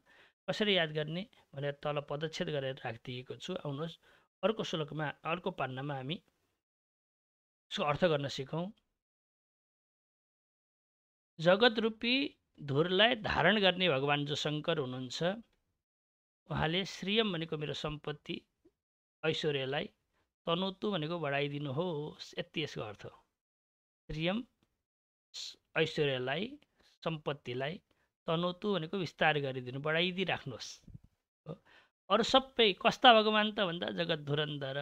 कसरी याद गर्ने भनेर तल पदच्छेद गरेर राखिदिएको छु। आउनुहोस् अर्को श्लोकमा अर्को पान्नामा हामी यसको अर्थ गर्न सिकौँ। जगत रूपी धुरलाई धारण गर्ने भगवान जो शङ्कर हुनुहुन्छ, उहाँले श्रियम भनेको मेरो सम्पत्ति ऐश्वर्यलाई, तनोतु भनेको बढाइदिनुहोस्, यति यसको अर्थ हो। श्रियम ऐश्वर्यलाई, सम्पत्तिलाई, तनोतु भनेको विस्तार गरिदिनु, बढाइदिइराख्नुहोस्। अरू सबै कस्ता भगवान त भन्दा जगत धुरन्धर,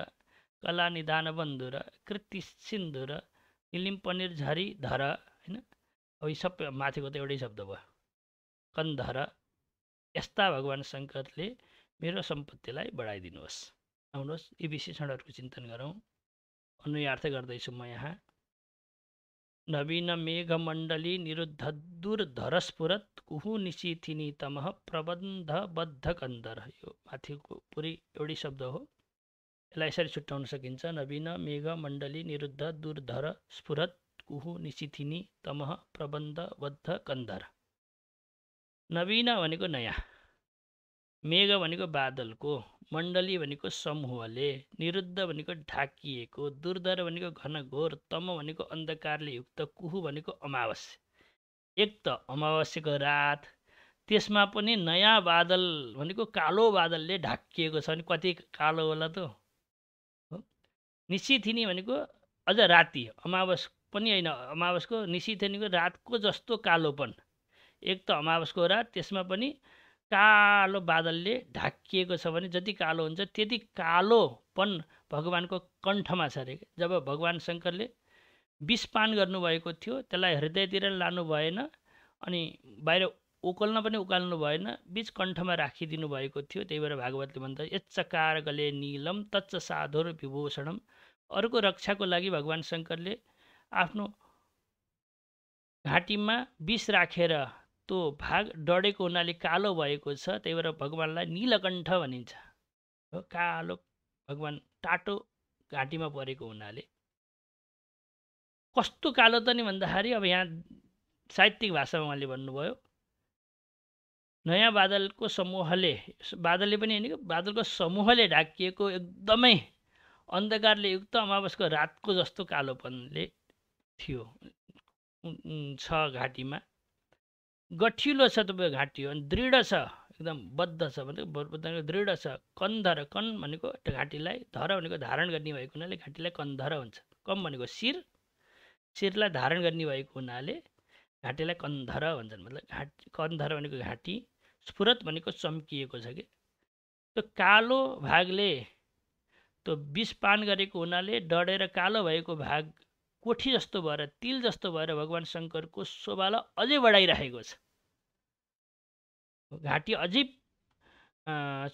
कला निधान बन्धुर, कृत्ति सिन्धुर, निलिम्पनिर्झरीधर, होइन। अब यी सबै माथिको त एउटै शब्द भयो, कन्धर। यस्ता भगवान शङ्करले मेरो सम्पत्तिलाई बढाइदिनुहोस्। आउनुहोस् यी विशेषणहरूको चिन्तन गरौँ। अन्वयार्थ गर्दैछु म यहाँ। नवीन मेघमण्डली निरुद्ध दुर्धरस्फुरत् कुहु निशीथिनी तमः प्रबन्धबद्ध कन्धर। यो माथिको पुरै एउटै शब्द हो। यसलाई यसरी छुट्याउन सकिन्छ। नवीन मेघमण्डली निरुद्ध दुर्धर स्फुरत् कुहु निशीथिनी तमः प्रबन्धबद्ध कन्धर। नवीन भनेको नयाँ, मेघ भनेको बादलको, मण्डली भनेको समूहले, निरुद्ध भनेको ढाकिएको, दुर्धर भनेको घनघोर, तम भनेको अन्धकारले युक्त, कुहु भनेको अमावस्या। एक त अमावस्याको रात, त्यसमा पनि नयाँ बादल भनेको कालो बादलले ढाकिएको छ भने कति कालो होला त हो। निशिथिनी भनेको अझ राति, अमावस पनि होइन, अमावसको निशिथिनीको रातको जस्तो कालोपन। एक त अमावसको रात, त्यसमा पनि कालो बादलले ढाकिएको छ भने जति कालो हुन्छ त्यति कालोपन भगवानको कण्ठमा छ अरे। जब भगवान शङ्करले विषपान गर्नुभएको थियो, त्यसलाई हृदयतिर लानु भएन अनि बाहिर उकाल्न पनि उकाल्नु भएन, बीच कण्ठमा राखिदिनु भएको थियो। त्यही भएर भागवतले भन्छ यच्चकार गले नीलम तच्च साधुर विभूषणम। अरूको रक्षाको लागि भगवान शङ्करले आफ्नो घाँटीमा विष राखेर त्यो भाग डढेको हुनाले कालो भएको छ। त्यही भएर भगवानलाई नीलकण्ठ भनिन्छ हो। कालो भगवान टाटो घाँटीमा परेको हुनाले। कस्तो कालो त नि भन्दाखेरि अब यहाँ साहित्यिक भाषामा उहाँले भन्नुभयो नयाँ बादलको समूहले, बादलले पनि होइन कि बादलको समूहले ढाकिएको एकदमै अन्धकारले युक्त अमावसको रातको जस्तो कालोपनले थियो छ घाँटीमा। गठिलो छ तपाईँ घाँटी हो अनि दृढ छ, एकदम बद्ध छ भनेको दृढ छ। कन्धर, कन भनेको घाँटीलाई, धर भनेको धारण गर्ने भएको हुनाले घाँटीलाई कन्धर हुन्छ। कम भनेको शिर, शिरलाई धारण गर्ने भएको हुनाले घाँटीलाई कन्धर भन्छन्। मतलब घाँटी, कन्धर भनेको घाँटी, स्फुरत भनेको चम्किएको छ कि। त्यो कालो भागले त्यो विषपान गरेको हुनाले डढेर कालो भएको भाग कोठी जस्तो भएर, तिल जस्तो भएर भगवान शङ्करको शोभालाई अझै बढाइराखेको छ। घाँटी अझै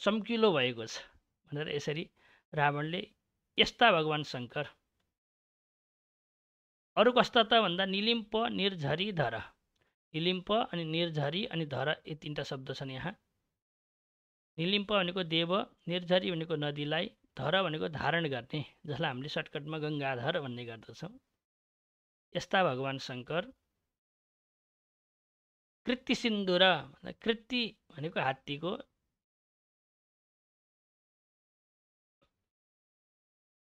चम्किलो भएको छ भनेर यसरी रावणले, यस्ता भगवान शङ्कर। अरू कस्ता त भन्दा निलिम्प, निर्झरी, धर। निलिम्प अनि निर्झरी अनि धर, यी तीनटा शब्द छन् यहाँ। निलिम्प भनेको देव, निर्झरी भनेको नदीलाई, धर भनेको धारण गर्ने, जसलाई हामीले सर्टकटमा गङ्गाधर भन्ने गर्दछौँ। यस्ता भगवान शङ्कर। कृत्ति सिन्दुर, कृत्ति भनेको हात्तीको,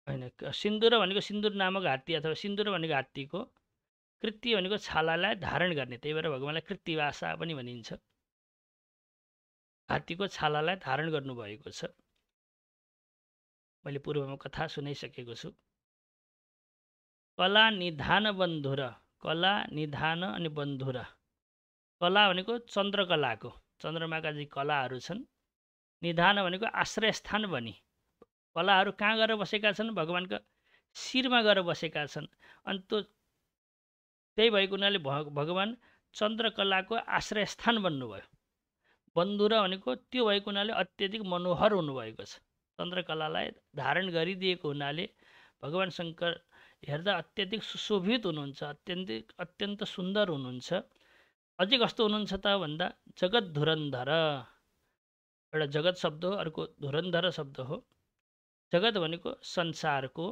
होइन सिन्दुर भनेको सिन्दुर नामक हात्ती अथवा सिन्दुर भनेको हात्तीको, कृत्ति भनेको छालालाई धारण गर्ने। त्यही भएर भगवानलाई कृत्तिवासा पनि भनिन्छ। हात्तीको छालालाई धारण गर्नुभएको छ। मैले पूर्वमा कथा सुनाइसकेको छु। कला निधान बन्धुर, कला निधान अनि बन्धुर। कला भनेको चन्द्रकलाको, चन्द्रमाका जी कलाहरू छन्। निधान भनेको आश्रयस्थान भनी, कलाहरू कहाँ गएर बसेका छन्? भगवानका शिरमा गएर बसेका छन्। अनि त्यो त्यही भएको हुनाले भगवान चन्द्रकलाको आश्रयस्थान बन्नुभयो। बन्धुर भनेको त्यो भएको हुनाले अत्यधिक मनोहर हुनुभएको छ। चन्द्रकलालाई धारण गरिदिएको हुनाले भगवान शङ्कर हेर्दा अत्यधिक सुशोभित हुनुहुन्छ, अत्यन्त सुन्दर हुनुहुन्छ। अझै कस्तो हुनुहुन्छ त भन्दा जगत धुरन्धर, एउटा जगत शब्द हो, अर्को धुरन्धर शब्द हो। जगत भनेको संसारको,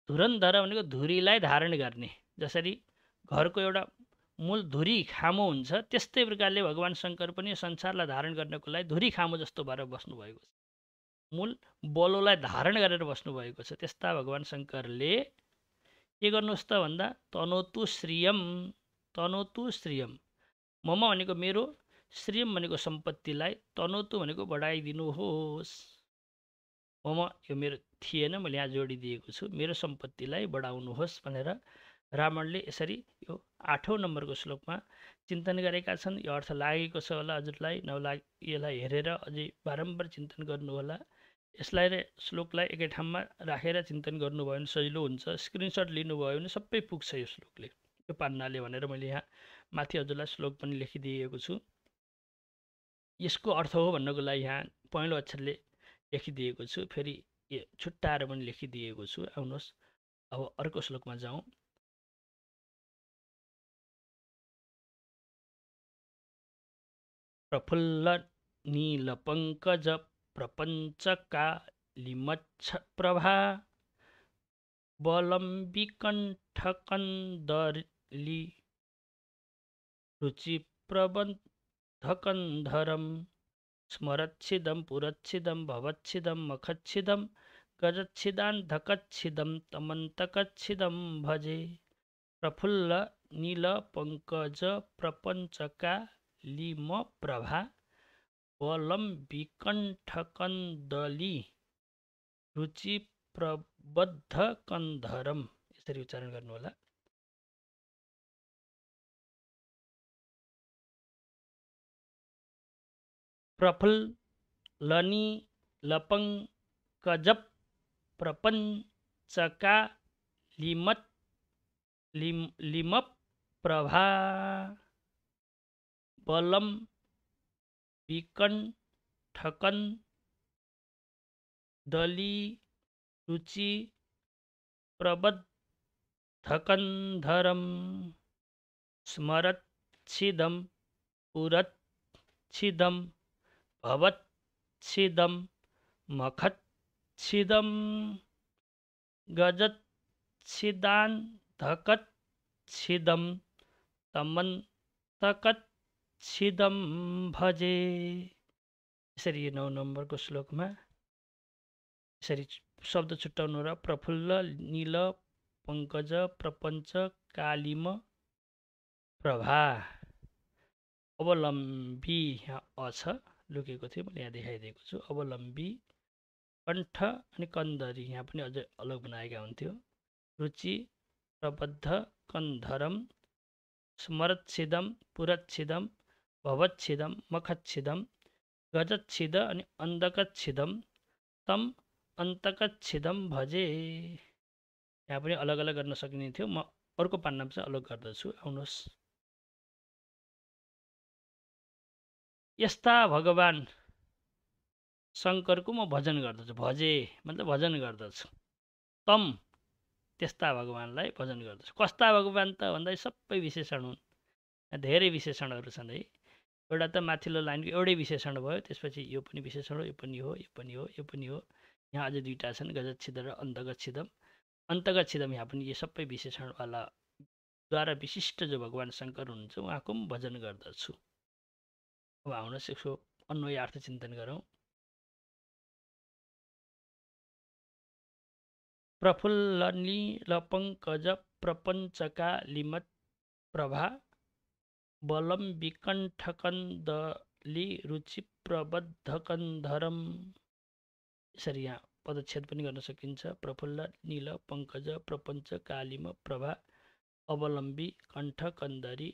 धुरन्धर भनेको धुरीलाई धारण गर्ने। जसरी घरको एउटा मूल धुरी खामो हुन्छ, त्यस्तै प्रकारले भगवान शङ्कर पनि संसारलाई धारण गर्नको लागि धुरी खामो जस्तो भएर बस्नुभएको छ। मूल बलोलाई धारण गरेर बस्नुभएको छ। त्यस्ता भगवान शङ्करले के गर्नुहोस् त भन्दा तनोतु श्रियम, तनोतु श्रियम, मम भनेको मेरो, श्रियम भनेको सम्पत्तिलाई, तनोतु भनेको बढाइदिनुहोस्। मम यो मेरो थिएन, मैले यहाँ जोडिदिएको छु, मेरो सम्पत्तिलाई बढाउनुहोस् भनेर रावणले यसरी यो 8औं नम्बरको श्लोकमा चिन्तन गरेका छन्। यो अर्थ लागेको छ होला हजुरलाई, यसलाई हेरेर अझै बारम्बार चिन्तन गर्नुहोला। यसलाई र श्लोकलाई एकै ठाउँमा राखेर चिन्तन गर्नुभयो भने सजिलो हुन्छ। स्क्रिनसट लिनुभयो भने सबै पुग्छ यो श्लोकले, यो पान्नाले भनेर मैले यहाँ माथि हजुरलाई श्लोक पनि लेखिदिएको छु। यसको अर्थ हो भन्नको लागि यहाँ पहिलो अक्षरले लेखिदिएको छु, फेरि छुट्टाएर पनि लेखिदिएको छु। आउनुहोस् अब अर्को श्लोकमा जाउँ। प्रफुल्ल नील पङ्कज प्रपञ्चकालिमच्छ प्रभा बलम्बिकण्ठकन्दर्ली रुचिप्रबन्धकन्धरं स्मरच्छिदं पुरच्छिदं भवच्छिदं मखच्छिदं गजच्छिदान्धकच्छिदं तमन्तकच्छिदं भजे। प्रफुल्ल नील पङ्कज प्रपञ्चका लिम प्रभा बलम विकण्ठकन्दली रुचि प्रबद्ध कन्धरम। यसरी उच्चारण गर्नुहोला। प्रफुल्लनी लपङ्कजप प्रपञ्चका लिमप प्रभा बलम विकण्ठकन्दली रुचि प्रबद्धकन्धरम। स्मरच्छिदं पुरच्छिदं भवच्छिदं मखच्छिदं गजच्छिदान्धकच्छिदं तमन्तकच्छिदं भजे। यसरी 9 नम्बरको श्लोकमा यसरी शब्द छुट्याउनु र प्रफुल्ल नील पङ्कज प्रपञ्च कालिम प्रभा अवलम्बी, यहाँ अ छ लुकेको थियो, मैले यहाँ देखाइदिएको छु। अवलम्बी कण्ठ अनि कन्दरी यहाँ पनि अझै अलग बनाएका हुन्थ्यो। रुचि प्रबद्ध कन्धरम स्मरच्छिदम पुरच्छिदम भवच्छिदम मखच्छिदम गजच्छिद अनि अन्धकच्छिदम तम अन्तकच्छिदम भजे। यहाँ पनि अलग अलग गर्न सकिने थियो, म अर्को पान्नामा चाहिँ अलग गर्दछु। आउनुहोस्। यस्ता भगवान शङ्करको म भजन गर्दछु। भजे मतलब भजन गर्दछु। तम त्यस्ता भगवानलाई भजन गर्दछु। कस्ता भगवान त भन्दा सबै विशेषण हुन्। धेरै विशेषणहरू छन् है। एउटा त माथिल्लो लाइनको एउटै विशेषण भयो, त्यसपछि यो पनि विशेषण हो, यो पनि हो, यो पनि हो, यो पनि हो। यहाँ अझै दुईवटा छन्, गजच्छिद र अन्तगच्छिदम। अन्तगच्छिदम यहाँ पनि यो सबै विशेषणवालाद्वारा विशिष्ट जो भगवान शङ्कर हुनुहुन्छ उहाँको पनि भजन गर्दछु। अब आउनुहोस् यसको अन्वय अर्थ चिन्तन गरौँ। प्रफुल्लनी लपङ्कज प्रपञ्चका लिमत प्रभा बलम विकण्ठकन्दली रुचि प्रबद्धकन्धरम। यसरी यहाँ पदच्छेद पनि गर्न सकिन्छ। प्रफुल्ल नील पङ्कज प्रपञ्च कालिम प्रभा अवलम्बी कण्ठ कन्दरी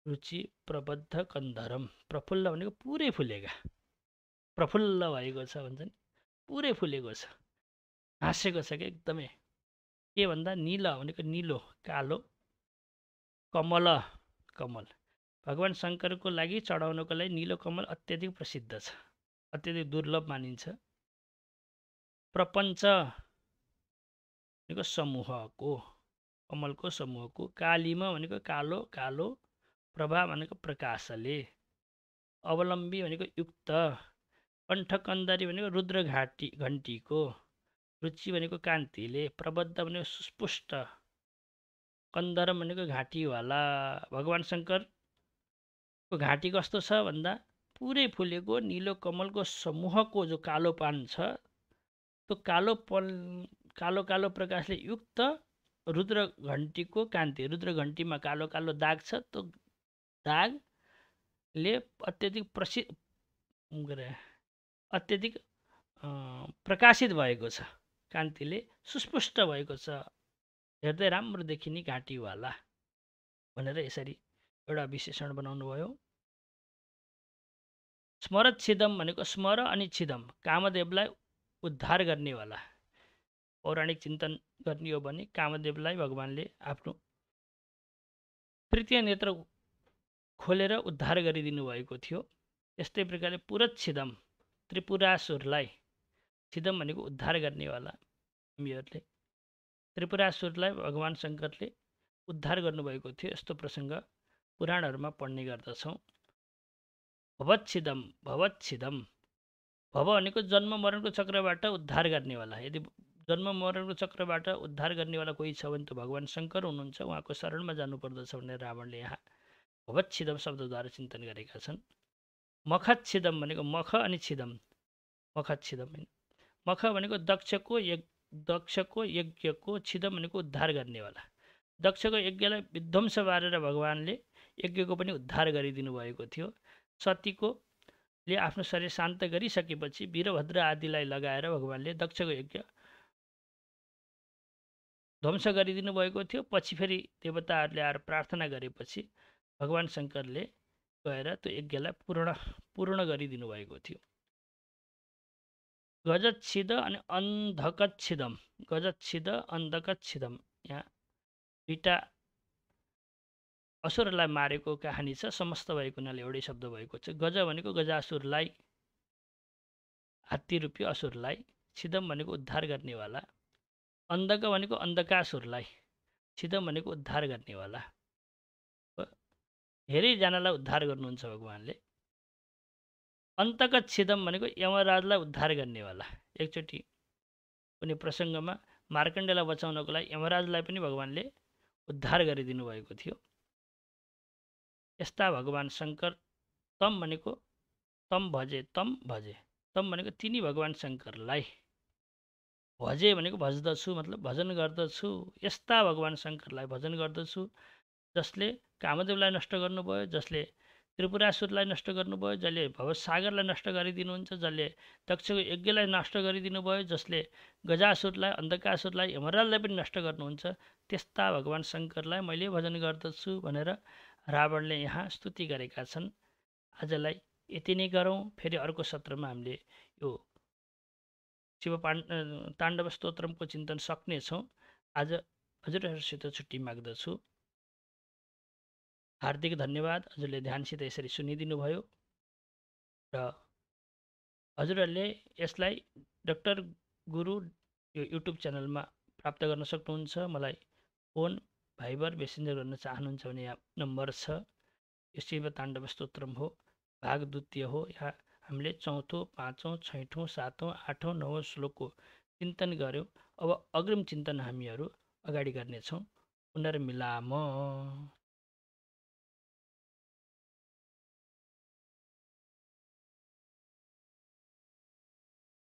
रुचि प्रबद्ध कन्धरम। प्रफुल्ल भनेको पुरै फुलेका, प्रफुल्ल भएको छ भन्छ नि, पुरै फुलेको छ, हाँसेको छ कि एकदमै। के भन्दा नील भनेको निलो कालो, कमल कमल भगवान शङ्करको लागि चढाउनको लागि निलो कमल अत्यधिक प्रसिद्ध छ, अत्यधिक दुर्लभ मानिन्छ। प्रपञ्च भनेको समूहको, कमलको समूहको। कालीमा भनेको कालो कालो, प्रभा भनेको प्रकाशले, अवलम्बी भनेको युक्त, कण्ठकन्दरी भनेको रुद्र घण्टीको, रुचि भनेको कान्तिले, प्रबद्ध भनेको सुस्पुष्ट, कन्दरम भनेको घाँटीवाला। भगवान शङ्करको घाँटी कस्तो छ भन्दा पुरै फुलेको निलो कमलको समूहको जो कालो पान छ त्यो कालो कालो प्रकाशले युक्त, रुद्र घण्टीको कान्ति, रुद्र घण्टीमा कालो कालो दाग छ, त्यो दागले अत्यधिक प्रकाशित भएको छ, कान्तिले सुस्पष्ट भएको छ, हेर्दै राम्रो देखिने घाँटीवाला भनेर यसरी एउटा विशेषण बनाउनु भयो। स्मरच्छिदम भनेको स्मर अनि छिदम, कामदेवलाई उद्धार गर्नेवाला। पौराणिक चिन्तन गर्ने हो भने कामदेवलाई भगवानले आफ्नो तृतीय नेत्र खोलेर उद्धार गरिदिनु भएको थियो। त्यस्तै प्रकारले पुरच्छिदम त्रिपुरासुरलाई, छिदम भनेको उद्धार गर्नेवाला, हामीहरूले त्रिपुरासुरलाई भगवान शङ्करले उद्धार गर्नुभएको थियो। यस्तो प्रसङ्ग पुराणहरूमा पढ्ने गर्दछौँ। भवच्छिदम भवच्छिदम, भव भनेको जन्म मरणको चक्रबाट उद्धार गर्नेवाला। यदि जन्म मरणको चक्रबाट उद्धार गर्नेवाला कोही छ भने त भगवान शङ्कर हुनुहुन्छ, उहाँको शरणमा जानुपर्दछ भनेर रावणले यहाँ भवच्छिदम शब्दद्वारा चिन्तन गरेका छन्। मखच्छिदम भनेको मख अनि छिदम, मखच्छिदम होइन। मख भनेको दक्षको यज्ञको, छिदम भनेको उद्धार गर्नेवाला। दक्षको यज्ञलाई विध्वंस पारेर भगवानले यज्ञको पनि उद्धार गरिदिनु भएको थियो। सतीकोले आफ्नो शरीर शान्त गरिसकेपछि वीरभद्र आदिलाई लगाएर भगवानले दक्षको यज्ञ ध्वंस गरिदिनु भएको थियो। पछि फेरि देवताहरूले आएर प्रार्थना गरेपछि भगवान शङ्करले गएर त्यो यज्ञलाई पूर्ण गरिदिनु भएको थियो। गजच्छिद अनि अन्धकच्छिदम, गजच्छिद अन्धकच्छिदम, यहाँ दुईवटा असुरलाई मारेको कहानी छ। समस्त भएको हुनाले एउटै शब्द भएको छ। गज भनेको गजासुरलाई, हात्ती रूपी असुरलाई, छिदम भनेको उद्धार गर्नेवाला, अन्धक भनेको अन्धकासुरलाई, छिदम भनेको उद्धार गर्नेवाला। धेरैजनालाई उद्धार गर्नुहुन्छ भगवानले। अन्तक छिदम भनेको यमराजलाई उद्धार गर्नेवाला। एकचोटि कुनै प्रसङ्गमा मार्कण्डेयलाई बचाउनको लागि यमराजलाई पनि भगवानले उद्धार गरिदिनु भएको थियो। यस्ता भगवान शङ्कर तम भनेको तम भजे, तम भनेको तिनी भगवान शङ्करलाई, भजे भनेको भज्दछु मतलब भजन गर्दछु। यस्ता भगवान शङ्करलाई भजन गर्दछु जसले कामदेवलाई नष्ट गर्नुभयो, जसले त्रिपुरासुरलाई नष्ट गर्नुभयो, जसले भवसागरलाई नष्ट गरिदिनुहुन्छ, जसले दक्षको यज्ञलाई नष्ट गरिदिनु भयो, जसले गजासुरलाई, अन्धकासुरलाई, यमराजलाई पनि नष्ट गर्नुहुन्छ, त्यस्ता भगवान शङ्करलाई मैले भजन गर्दछु भनेर रावणले यहाँ स्तुति गरेका छन्। आजलाई यति नै गरौँ। फेरि अर्को सत्रमा हामीले यो शिव ताण्डव स्तोत्रमको चिन्तन सक्नेछौँ। आज हजुरहरूसित छुट्टी माग्दछु। हार्दिक धन्यवाद हजुरले ध्यानसित यसरी सुनिदिनु भयो र हजुरहरूले यसलाई डाक्टर गुरु यो युट्युब च्यानलमा प्राप्त गर्न सक्नुहुन्छ। मलाई फोन, भाइबर, मेसेन्जर गर्न चाहनुहुन्छ भने यहाँ नम्बर छ। यो शिव ताण्डव स्तोत्रम हो, भाग द्वितीय हो। यहाँ हामीले 4औं, 5औं, 6औं, 7औं, 8औं, 9औं श्लोकको चिन्तन गऱ्यौँ। अब अग्रिम चिन्तन हामीहरू अगाडि गर्नेछौँ। पुनर्मिलाम।